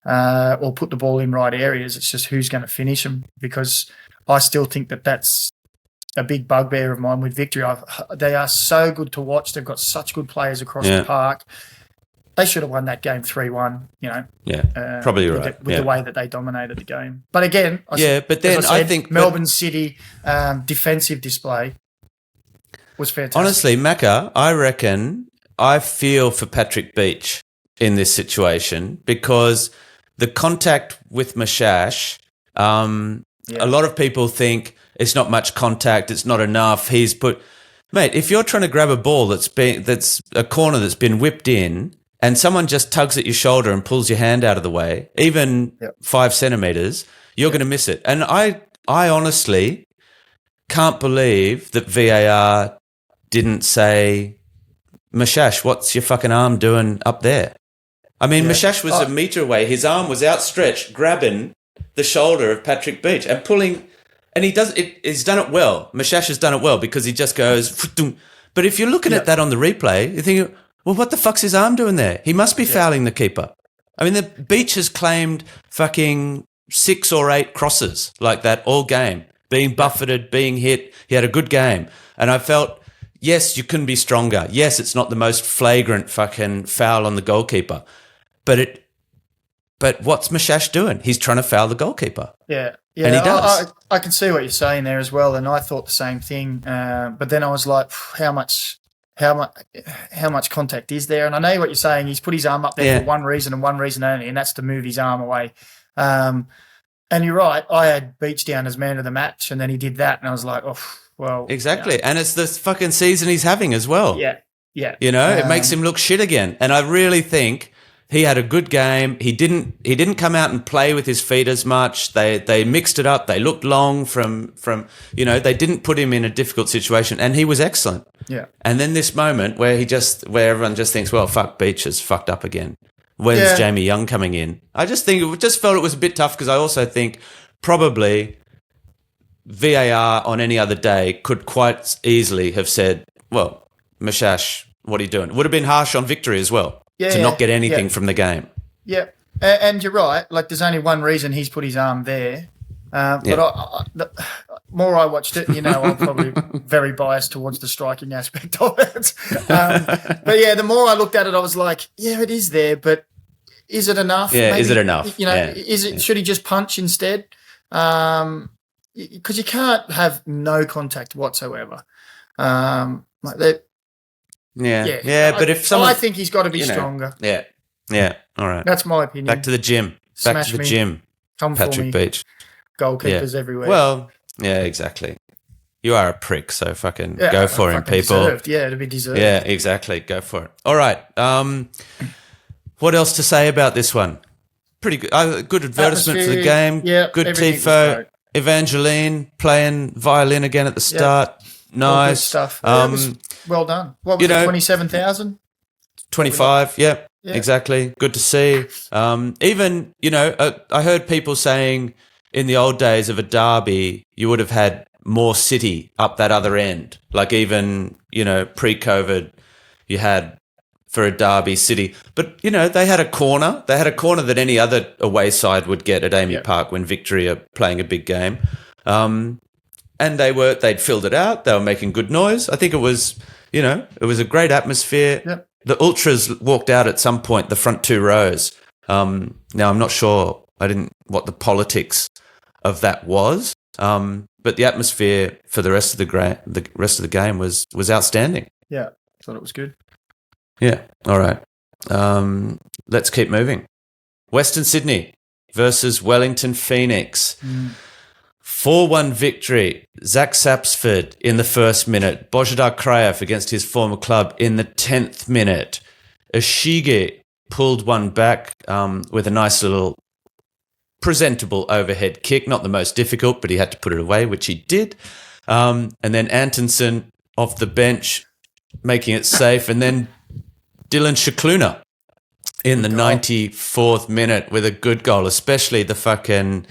or put the ball in right areas. It's just who's going to finish them, because I still think that that's a big bugbear of mine with victory. They are so good to watch. They've got such good players across the park. They should have won that game 3-1, probably right. With the way that they dominated the game. But again, I think Melbourne City defensive display was fantastic. Honestly, Macca, I feel for Patrick Beach in this situation, because the contact with Mashash, a lot of people think it's not much contact, it's not enough. Mate, if you're trying to grab a ball that's a corner that's been whipped in, and someone just tugs at your shoulder and pulls your hand out of the way, even 5 centimetres, you're going to miss it. And I honestly can't believe that VAR didn't say, Mashash, what's your fucking arm doing up there? I mean, Mashash was a metre away. His arm was outstretched, grabbing the shoulder of Patrick Beach and pulling. And he's done it well. Mashash has done it well because he just goes. But if you're looking at that on the replay, you're thinking, well, what the fuck's his arm doing there? He must be fouling the keeper. I mean, the Beach has claimed fucking 6 or 8 crosses like that all game, being buffeted, being hit. He had a good game. And I felt, yes, you couldn't be stronger. Yes, it's not the most flagrant fucking foul on the goalkeeper. But what's Mashash doing? He's trying to foul the goalkeeper. Yeah. And he does. I can see what you're saying there as well, and I thought the same thing. But then I was like, how much contact is there? And I know what you're saying. He's put his arm up there for one reason and one reason only, and that's to move his arm away. And you're right. I had Beach down as man of the match, and then he did that, and I was like, oh, well. Exactly. And it's the fucking season he's having as well. Yeah. It makes him look shit again. And I really think he had a good game. He didn't come out and play with his feet as much. They mixed it up. They looked long from they didn't put him in a difficult situation, and he was excellent. Yeah. And then this moment where everyone just thinks, well, fuck, Beach has fucked up again. When's Jamie Young coming in? I just felt it was a bit tough, because I also think probably VAR on any other day could quite easily have said, well, Mashash, what are you doing? It would have been harsh on victory as well. To not get anything from the game. Yeah, and you're right. Like, there's only one reason he's put his arm there. But the more I watched it, I'm probably very biased towards the striking aspect of it. But the more I looked at it, I was like, yeah, it is there, but is it enough? Yeah, Maybe, is it enough? Is it? Should he just punch instead? Because you can't have no contact whatsoever. Like that. Yeah, but if someone, I think he's got to be stronger. Yeah. All right. That's my opinion. Back to the gym. Come for Patrick me. Beach. Goalkeepers everywhere. Well, yeah, exactly. You are a prick, so fucking Yeah, go for him, fucking people. Deserved. Yeah, to be deserved. Yeah, exactly. Go for it. All right. What else to say about this one? Pretty good. Good advertisement for the game. Yeah, good everything was tifo. great. Evangeline playing violin again at the start. All good Nice stuff. It was well done. What was it? 27,000. 25. Yeah, Yeah. exactly. Good to see. Even I heard people saying in the old days of a derby, you would have had more City up that other end. Like even pre-COVID, you had for a derby City, but they had a corner. They had a corner that any other away side would get at Amy Park when Victory are playing a big game. And they'd filled it out. They were making good noise. I think it was a great atmosphere. Yep. The ultras walked out at some point, the front two rows. Now I'm not sure. What the politics of that was. But the atmosphere for the rest of the game was outstanding. Yeah, thought it was good. Yeah. All right. Let's keep moving. Western Sydney versus Wellington Phoenix. 4-1 victory. Zach Sapsford in the first minute. Bojidar Krayev against his former club in the 10th minute. Ashige pulled one back with a nice little presentable overhead kick. Not the most difficult, but he had to put it away, which he did. And then Antonsen off the bench, making it safe. And then Dylan Shakluna in the 94th minute with a good goal, especially the fucking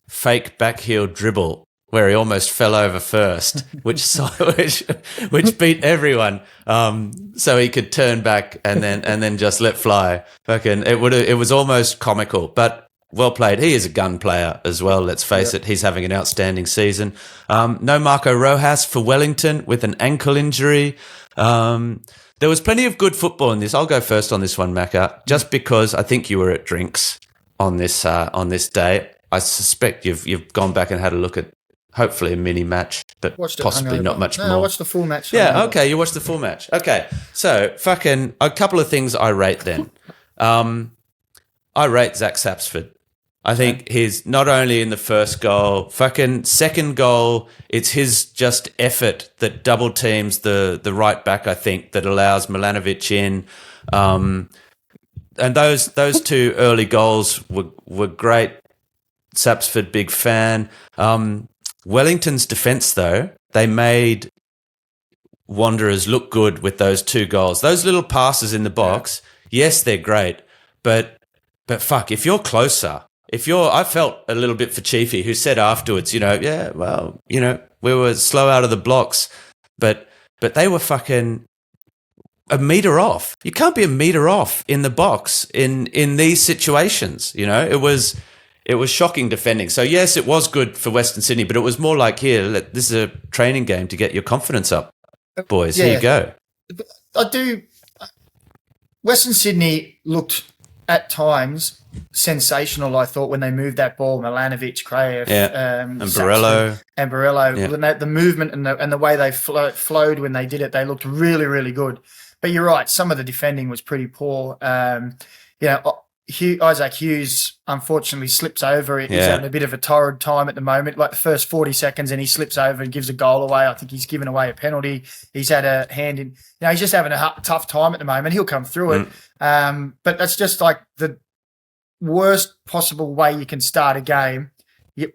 fake backheel dribble where he almost fell over first, which beat everyone. So he could turn back and then just let fly. Fucking it was almost comical, but well played. He is a gun player as well, let's face it. He's having an outstanding season. No Marco Rojas for Wellington with an ankle injury. There was plenty of good football in this. I'll go first on this one, Macca, just because I think you were at drinks on this day. I suspect you've gone back and had a look at hopefully a mini match, but possibly not much more. I watched the full match. Yeah, okay, you watched the full match. Okay, so fucking a couple of things I rate then. I rate Zach Sapsford. I think he's not only in the first goal, fucking second goal, it's his just effort that double teams the right back, I think, that allows Milanovic in. And those two early goals were great. Sapsford, big fan. Wellington's defence, though, they made Wanderers look good with those two goals. Those little passes in the box, yes, they're great, but fuck, if you're closer, I felt a little bit for Chiefy, who said afterwards, we were slow out of the blocks, but they were fucking a metre off. You can't be a metre off in the box in these situations. It was shocking defending. So yes, it was good for Western Sydney, but it was more like, this is a training game to get your confidence up, boys. Here you go. Western Sydney looked at times sensational, I thought, when they moved that ball. Milanovic, Krayev, and Borello. And Borello. The movement and the way they flowed when they did it, they looked really, really good. But you're right, some of the defending was pretty poor. Isaac Hughes unfortunately slips over. He's having a bit of a torrid time at the moment, like the first 40 seconds, and he slips over and gives a goal away. I think he's given away a penalty. He's had a hand in. He's just having a tough time at the moment. He'll come through it. But that's just like the worst possible way you can start a game.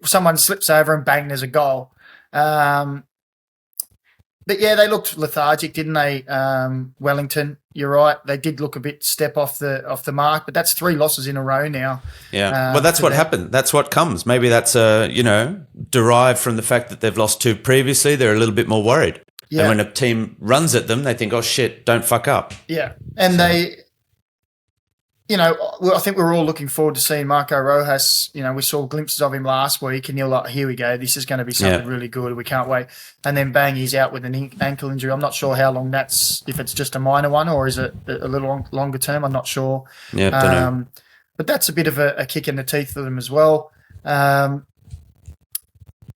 Someone slips over and bang, there's a goal. But yeah, they looked lethargic, didn't they? Wellington, you're right. They did look a bit step off the mark, but that's 3 losses in a row now. Yeah, well, that's what happened. That's what comes. Maybe that's derived from the fact that they've lost 2 previously. They're a little bit more worried. Yeah. And when a team runs at them, they think, "Oh shit, don't fuck up." Yeah, and they. I think we're all looking forward to seeing Marco Rojas. We saw glimpses of him last week, and you're like, here we go. This is going to be something really good. We can't wait. And then bang, he's out with an ankle injury. I'm not sure how long that's, if it's just a minor one or is it a little longer term. I'm not sure. Yeah, don't know. But that's a bit of a kick in the teeth for them as well.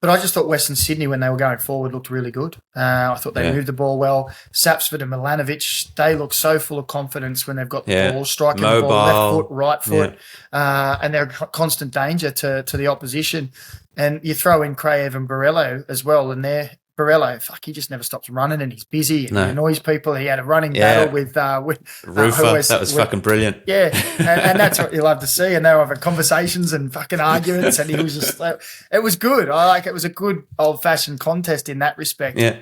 But I just thought Western Sydney, when they were going forward, looked really good. I thought they moved the ball well. Sapsford and Milanovic, they look so full of confidence when they've got the ball, striking the ball left foot, right foot, and they're a constant danger to the opposition. And you throw in Kraev and Borello as well, and Borello, he just never stops running, and he's busy and he annoys people. He had a running battle with Rufa. That was fucking brilliant. Yeah, and that's what you love to see. And they were having conversations and fucking arguments, and he was just it was good. It was a good old fashioned contest in that respect. Yeah.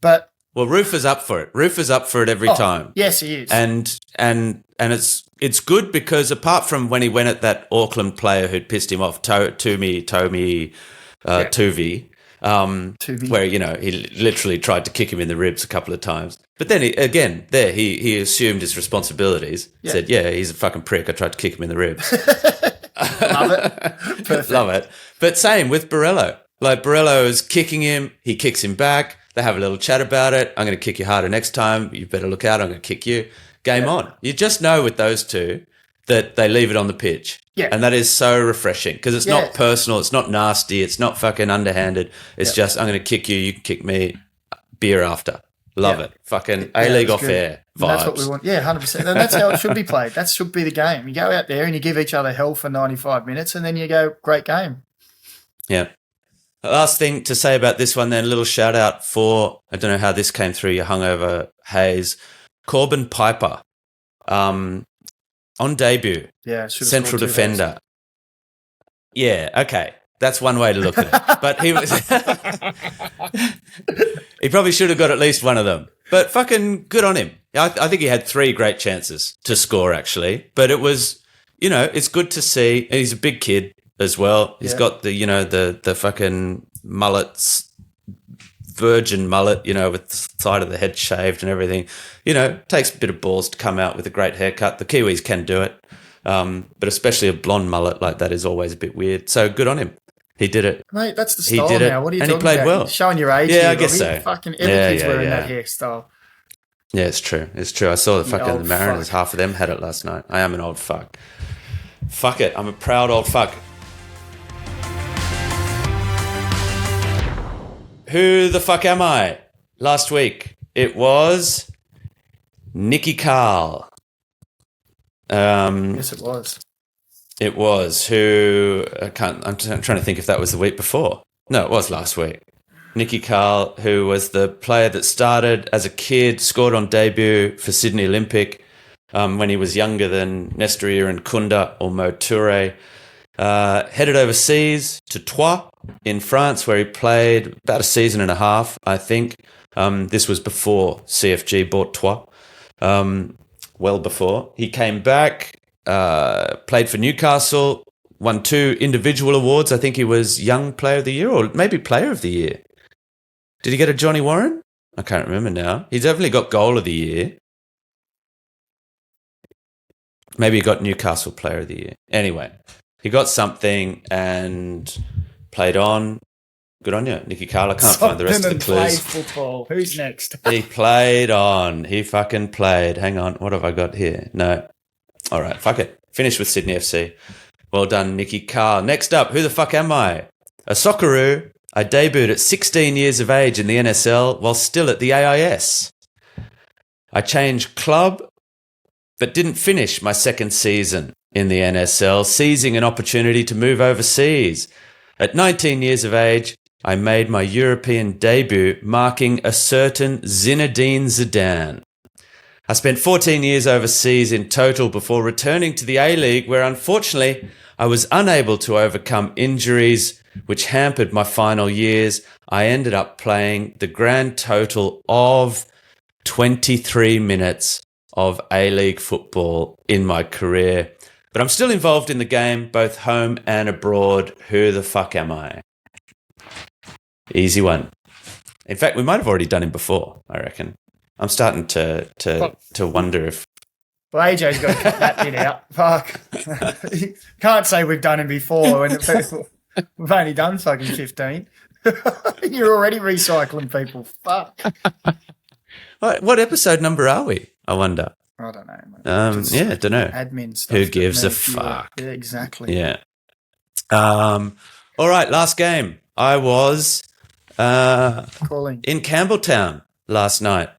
But Rufa's up for it. Rufa's up for it every time. Yes, he is. And it's good because apart from when he went at that Auckland player who'd pissed him off, Tuvi. Where, he literally tried to kick him in the ribs a couple of times. But then, he assumed his responsibilities, said, he's a fucking prick. I tried to kick him in the ribs. Love it. Perfect. Love it. But same with Borello. Like, Borello is kicking him. He kicks him back. They have a little chat about it. I'm going to kick you harder next time. You better look out. I'm going to kick you. Game on. You just know with those two that they leave it on the pitch. Yeah. And that is so refreshing because it's not personal. It's not nasty. It's not fucking underhanded. It's just, I'm going to kick you. You can kick me. Beer after. Love it. Fucking A-League off air vibes. That's what we want. Yeah, 100%. And that's how it should be played. That should be the game. You go out there and you give each other hell for 95 minutes and then you go, great game. Yeah. Last thing to say about this one then, a little shout out for, I don't know how this came through your hungover haze, Corbin Piper. On debut, central defender. Yeah, okay. That's one way to look at it. But he was he probably should have got at least one of them. But fucking good on him. I think he had 3 great chances to score, actually. But it was, it's good to see. And he's a big kid as well. He's got the, the fucking mullets, virgin mullet, with the side of the head shaved and everything. Takes a bit of balls to come out with a great haircut. The Kiwis can do it. But especially a blonde mullet like that is always a bit weird. So good on him. He did it. Mate, that's the style now. What are you talking about? And he played well. You're showing your age. Yeah, I guess so. Fucking every kid's wearing that hairstyle. Yeah, it's true. It's true. I saw the Mariners, half of them had it last night. I am an old fuck. Fuck it. I'm a proud old fuck. Who the fuck am I? Last week, it was Nicky Carl. Yes, it was. It was I'm trying to think if that was the week before. No, it was last week. Nicky Carl, who was the player that started as a kid, scored on debut for Sydney Olympic when he was younger than Nestoria and Kunda or Mo Toure. Headed overseas to Troyes in France, where he played about a season and a half, I think. This was before CFG bought Troyes. Well before. He came back, played for Newcastle, won 2 individual awards. I think he was Young Player of the Year or maybe Player of the Year. Did he get a Johnny Warren? I can't remember now. He's definitely got Goal of the Year. Maybe he got Newcastle Player of the Year. Anyway, he got something and played on. Good on you, Nicky Carl. I can't find the rest of the clues. Played football. Who's next? He played on. He fucking played. Hang on. What have I got here? No. All right. Fuck it. Finished with Sydney FC. Well done, Nicky Carl. Next up, who the fuck am I? A Socceroo. I debuted at 16 years of age in the NSL while still at the AIS. I changed club, but didn't finish my second season in the NSL, seizing an opportunity to move overseas. At 19 years of age, I made my European debut, marking a certain Zinedine Zidane. I spent 14 years overseas in total before returning to the A-League, where unfortunately I was unable to overcome injuries which hampered my final years. I ended up playing the grand total of 23 minutes of A-League football in my career. But I'm still involved in the game, both home and abroad. Who the fuck am I? Easy one. In fact, we might have already done him before, I reckon. I'm starting to wonder if... Well, AJ's got to cut that bit out. Fuck. Can't say we've done him before when we've only done fucking 15. You're already recycling people. Fuck. What episode number are we, I wonder? I don't know. Yeah, I don't know. Admin stuff. Who gives a fuck? Yeah, exactly. Yeah. All right, last game. I was Calling. in Campbelltown last night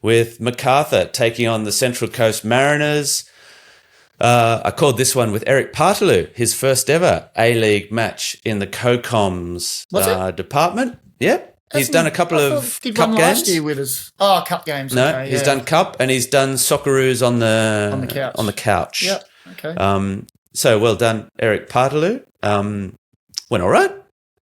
with MacArthur taking on the Central Coast Mariners. I called this one with Eric Partaloo, his first ever A-League match in the COCOM's department. Yep. He's done a couple of cup games. Last year with us. Oh, cup games. No, okay, he's done cup and he's done Socceroos on the couch. Yep. Okay. So well done, Eric Partaloo. Went all right,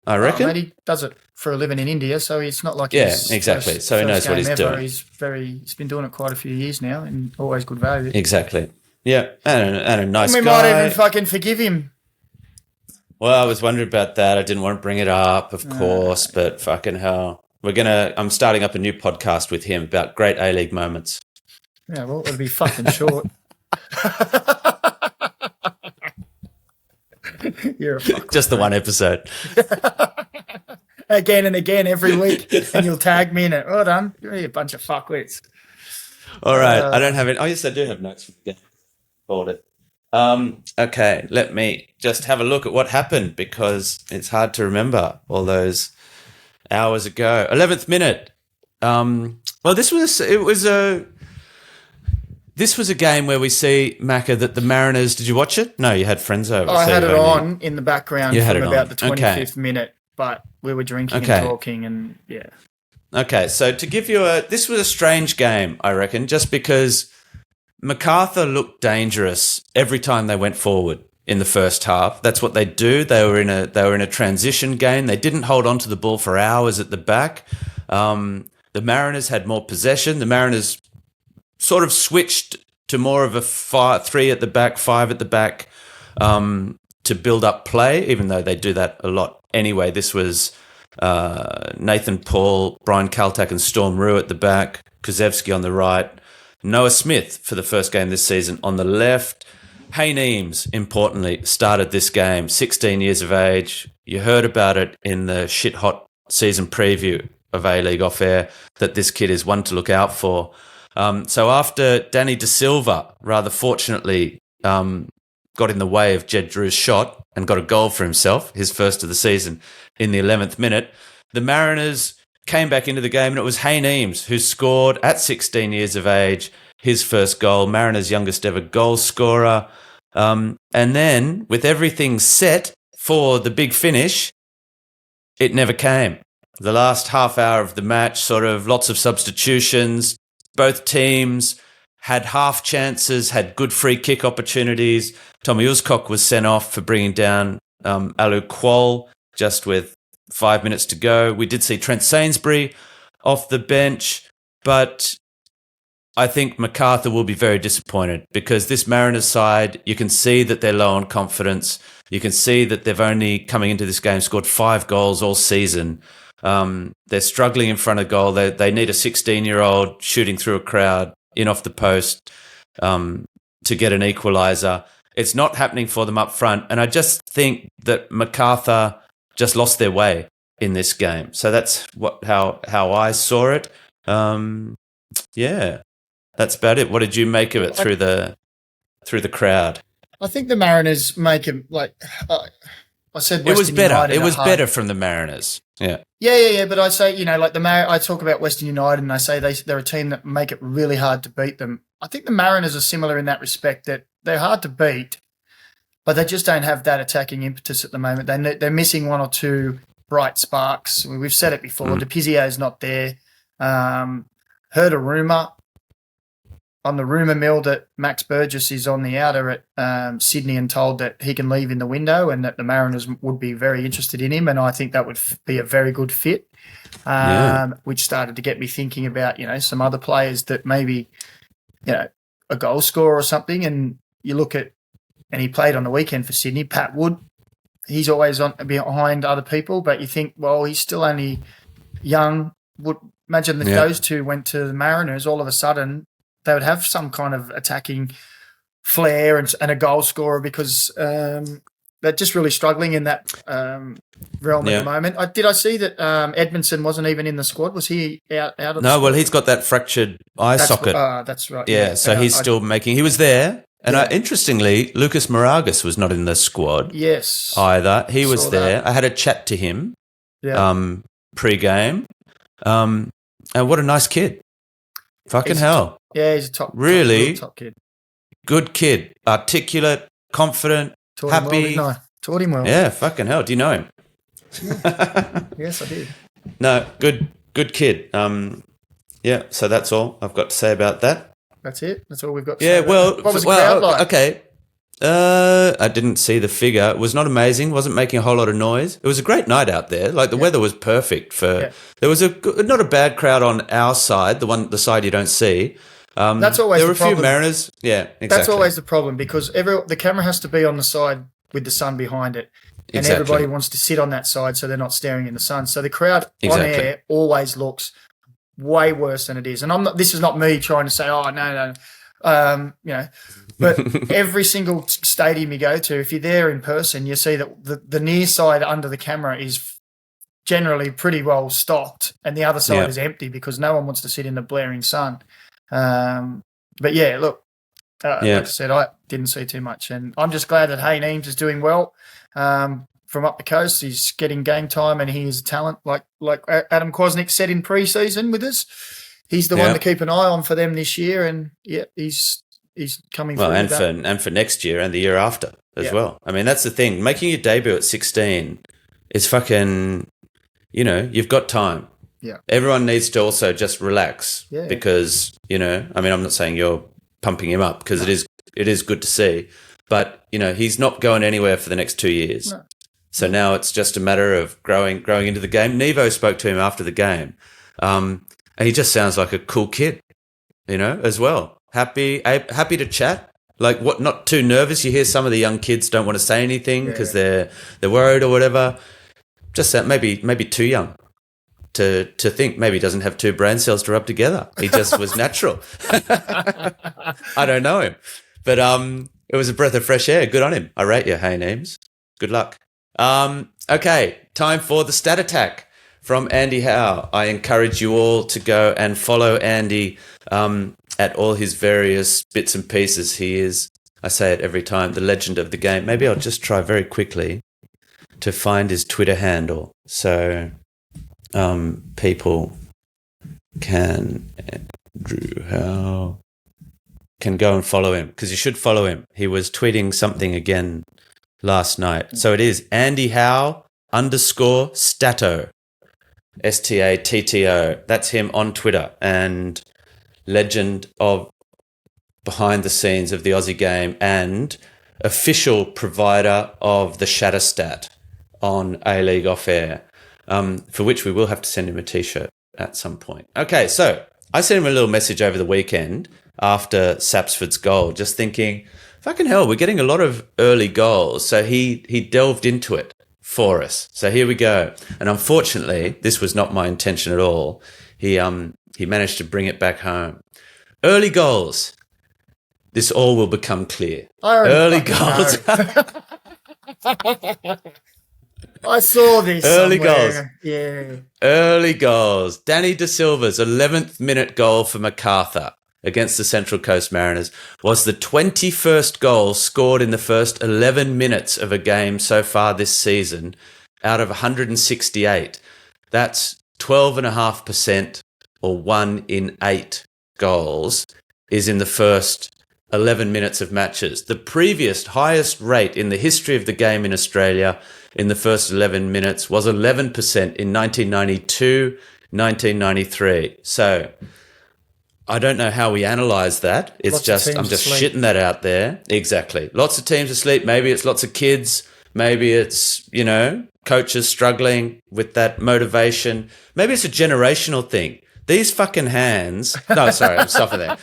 I reckon. Mate, he does it for a living in India, so it's not like exactly. So he knows what he's doing. He's been doing it quite a few years now, and always good value. Exactly. Yeah, and a nice guy. We might even fucking forgive him. Well, I was wondering about that. I didn't want to bring it up, of course, but fucking hell. I'm starting up a new podcast with him about great A-League moments. Yeah, well, it'll be fucking short. You're a fuck. Just the one episode. Again and again every week, and you'll tag me in it. Well done. You're a bunch of fuckwits. All right. I don't have it. Oh, yes, I do have notes for the game. Hold it. Okay, let me just have a look at what happened because it's hard to remember all those hours ago. 11th minute. Well, this was a game where we see, Macca, that the Mariners... Did you watch it? No, you had friends over. I had it on in the background from about the 25th Okay. minute, but we were drinking Okay. and talking and, yeah. Okay, so to give you this was a strange game, I reckon, just because MacArthur looked dangerous every time they went forward in the first half. That's what they do. They were in a transition game. They didn't hold on to the ball for hours at the back. The Mariners had more possession. The Mariners sort of switched to more of a 3 at the back, 5 at the back to build up play, even though they do that a lot anyway. This was Nathan Paul, Brian Kaltak and Storm Rue at the back, Kozewski on the right, Noah Smith for the first game this season on the left. Hayne Eames, importantly, started this game, 16 years of age. You heard about it in the shit-hot season preview of A-League Off Air that this kid is one to look out for. So after Danny De Silva, rather fortunately, got in the way of Jed Drew's shot and got a goal for himself, his first of the season, in the 11th minute, the Mariners came back into the game and it was Hayne Eames who scored at 16 years of age his first goal, Mariners' youngest ever goal scorer. And then, with everything set for the big finish, it never came. The last half hour of the match, sort of lots of substitutions. Both teams had half chances, had good free kick opportunities. Tommy Uzcock was sent off for bringing down Alu Kuol just with 5 minutes to go. We did see Trent Sainsbury off the bench, but I think MacArthur will be very disappointed because this Mariners side, you can see that they're low on confidence. You can see that they've only, coming into this game, scored 5 goals all season. They're struggling in front of goal. They need a 16-year-old shooting through a crowd in off the post to get an equaliser. It's not happening for them up front. And I just think that MacArthur just lost their way in this game. So that's how I saw it. Yeah, that's about it. What did you make of it through the crowd? I think the Mariners make him like I said. It was better. United It was hard. better from the Mariners. Yeah. Yeah. But I say, like I talk about Western United, and I say they're a team that make it really hard to beat them. I think the Mariners are similar in that respect, that they're hard to beat, but they just don't have that attacking impetus at the moment. They're missing one or two bright sparks. We've said it before. DePizio's not there. Heard a rumour on the rumour mill that Max Burgess is on the outer at Sydney and told that he can leave in the window and that the Mariners would be very interested in him, and I think that would be a very good fit, which started to get me thinking about, some other players that maybe, a goal scorer or something, and you look at, and he played on the weekend for Sydney, Pat Wood. He's always on behind other people, but you think, well, he's still only young. Would imagine that those two went to the Mariners, all of a sudden they would have some kind of attacking flair and a goal scorer, because they're just really struggling in that realm at the moment. Did I see that Edmondson wasn't even in the squad? Was he out of the squad? Well, he's got that fractured eye socket. That's right. Yeah, so he's still making... He was there And Yeah. interestingly, Lucas Moragas was not in the squad Yes. either. He was Saw there. that. I had a chat to him Yeah. pre-game. And what a nice kid. Fucking He's hell. He's a top. Really? Top kid. Good kid. Articulate, confident, Taught happy. him well, didn't I? Taught him well. Yeah, fucking hell. Do you know him? Yes, I did. No, good kid. Yeah, so that's all I've got to say about that. That's it. That's all we've got to Yeah, say. well, What was the crowd like? okay. I didn't see the figure. It was not amazing. Wasn't making a whole lot of noise. It was a great night out there. Like the weather was perfect for. Yeah. There was not a bad crowd on our side, the side you don't see. That's always there were the a few problem. Mariners. Yeah, exactly. That's always the problem because the camera has to be on the side with the sun behind it. And Exactly. everybody wants to sit on that side so they're not staring in the sun. So the crowd Exactly. on air always looks way worse than it is. And this is not me trying to say, oh, no. But every single stadium you go to, if you're there in person, you see that the near side under the camera is generally pretty well stocked and the other side is empty because no one wants to sit in the blaring sun. But yeah, look, like I said, I didn't see too much, and I'm just glad that Hayne Eames is doing well. From up the coast, he's getting game time, and he is a talent. Like Adam Kwasnik said in pre-season with us, he's the one to keep an eye on for them this year, and he's coming. Well, through and for next year and the year after as well. I mean, that's the thing. Making your debut at 16 is fucking. You've got time. Yeah. Everyone needs to also just relax because I mean, I'm not saying you're pumping him up because it is good to see, but he's not going anywhere for the next 2 years. No. So now it's just a matter of growing into the game. Nevo spoke to him after the game, and he just sounds like a cool kid, as well. Happy to chat. Like what? Not too nervous. You hear some of the young kids don't want to say anything because they're worried or whatever. Just that maybe too young to think. Maybe he doesn't have two brain cells to rub together. He just was natural. I don't know him, but it was a breath of fresh air. Good on him. I rate you, Hayne Eames. Good luck. Okay, time for the stat attack from Andy Howe. I encourage you all to go and follow Andy at all his various bits and pieces. He is, I say it every time, the legend of the game. Maybe I'll just try very quickly to find his Twitter handle so people can go and follow him, because you should follow him. He was tweeting something again last night. So it is Andy Howe _Stato. STATTO. That's him on Twitter, and legend of behind the scenes of the Aussie game and official provider of the Shatter Stat on A-League Off Air, for which we will have to send him a T-shirt at some point. Okay, so I sent him a little message over the weekend after Sapsford's goal, just thinking, fucking hell, we're getting a lot of early goals. So he delved into it for us. So here we go. And unfortunately, this was not my intention at all. He managed to bring it back home. Early goals. This all will become clear. Early goals. I saw this. Early somewhere. goals. Yeah. Early goals. Danny De Silva's 11th minute goal for MacArthur against the Central Coast Mariners was the 21st goal scored in the first 11 minutes of a game so far this season out of 168. That's 12.5%, or 1 in 8 goals is in the first 11 minutes of matches. The previous highest rate in the history of the game in Australia in the first 11 minutes was 11% in 1992, 1993. So I don't know how we analyse that. It's I'm just shitting that out there. Exactly. Lots of teams asleep. Maybe it's lots of kids. Maybe it's, coaches struggling with that motivation. Maybe it's a generational thing. These fucking hands. No, sorry, I'm stopping there.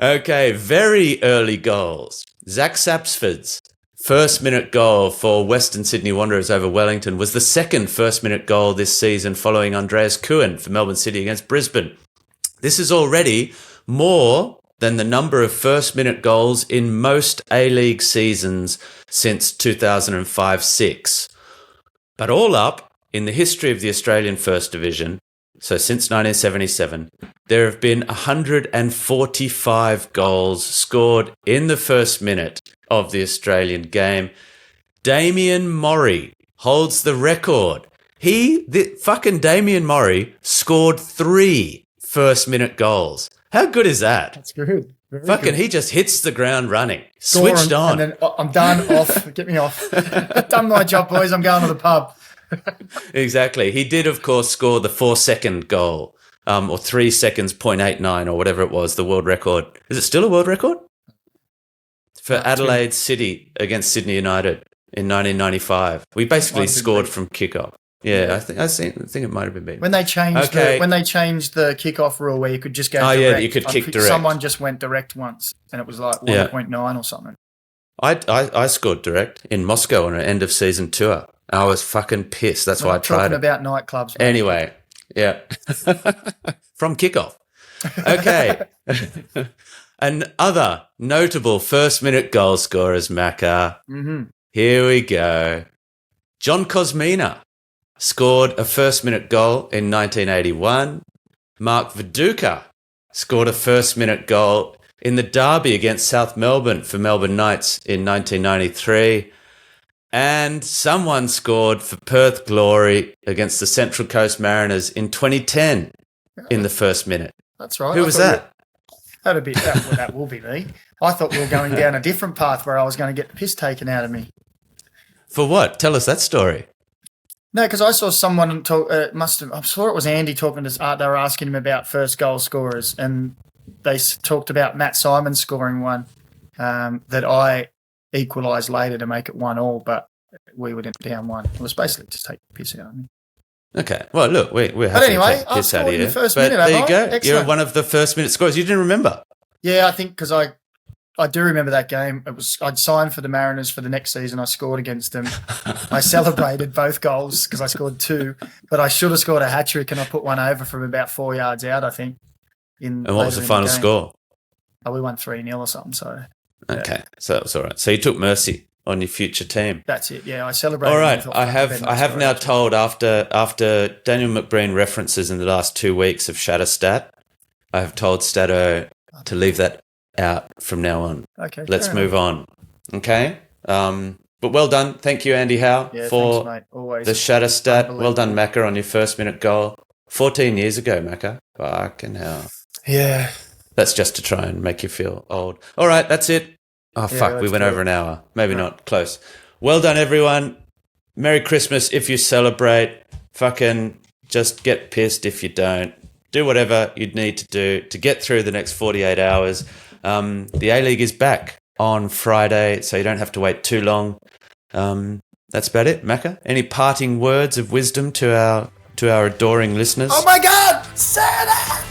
Okay, very early goals. Zach Sapsford's first minute goal for Western Sydney Wanderers over Wellington was the second first minute goal this season, following Andreas Kuhn for Melbourne City against Brisbane. This is already more than the number of first minute goals in most A-League seasons since 2005-06. But all up, in the history of the Australian First Division, so since 1977, there have been 145 goals scored in the first minute of the Australian game. Damien Morey holds the record. Fucking Damien Morey scored 3 first-minute goals. How good is that? That's good. Very Fucking, good. he just hits the ground running. Switched on. And then I'm done, off. Get me off. Done my job, boys. I'm going to the pub. Exactly. He did, of course, score the 4-second goal, or 3 seconds, 0.89, or whatever it was, the world record. Is it still a world record? For Adelaide City against Sydney United in 1995. We basically scored from kickoff. Yeah, I think it might have been beaten. When they changed the kickoff rule where you could just go direct. You could kick direct. Someone just went direct once and it was like 1.9 or something. I scored direct in Moscow on an end of season tour. I was fucking pissed. That's why I tried it. Talking about nightclubs. Mate. Anyway, yeah. From kickoff. Okay. And other notable first-minute goal scorers, Macca. Mm-hmm. Here we go. John Kosmina scored a first-minute goal in 1981. Mark Viduka scored a first-minute goal in the derby against South Melbourne for Melbourne Knights in 1993. And someone scored for Perth Glory against the Central Coast Mariners in 2010 in the first minute. That's right. Who was that? That will be me. I thought we were going down a different path where I was going to get the piss taken out of me. For what? Tell us that story. No, because I saw someone talk. I'm sure it was Andy talking to. They were asking him about first goal scorers, and they talked about Matt Simon scoring one that I equalised later to make it 1-1, but we were down 1. It was basically just take the piss out of me. Okay. Well, look, we're happy to take the piss out of you. There you go. Excellent. You're one of the first-minute scorers. You didn't remember? Yeah, I think because I do remember that game. I'd signed for the Mariners for the next season. I scored against them. I celebrated both goals because I scored 2, but I should have scored a hat-trick and I put one over from about 4 yards out, I think. And what was the final score? Oh, we won 3-0 or something, so... Okay, so that was all right. So you took mercy on your future team. That's it. Yeah, I celebrated. All right, I have now told after Daniel McBreen references in the last 2 weeks of Shatterstat, I have told Stato to leave that out from now on. Okay, let's move on. Okay, but well done. Thank you, Andy Howe, for thanks, mate. Always the Shatterstat. Well done, Macca, on your first-minute goal. 14 years ago, Macca. Fucking hell. Yeah. That's just to try and make you feel old. All right, that's it. Oh, fuck, we went over an hour. Maybe not. Close. Well done, everyone. Merry Christmas if you celebrate. Fucking just get pissed if you don't. Do whatever you'd need to do to get through the next 48 hours. The A-League is back on Friday, so you don't have to wait too long. That's about it, Macca. Any parting words of wisdom to our adoring listeners? Oh, my God! Santa!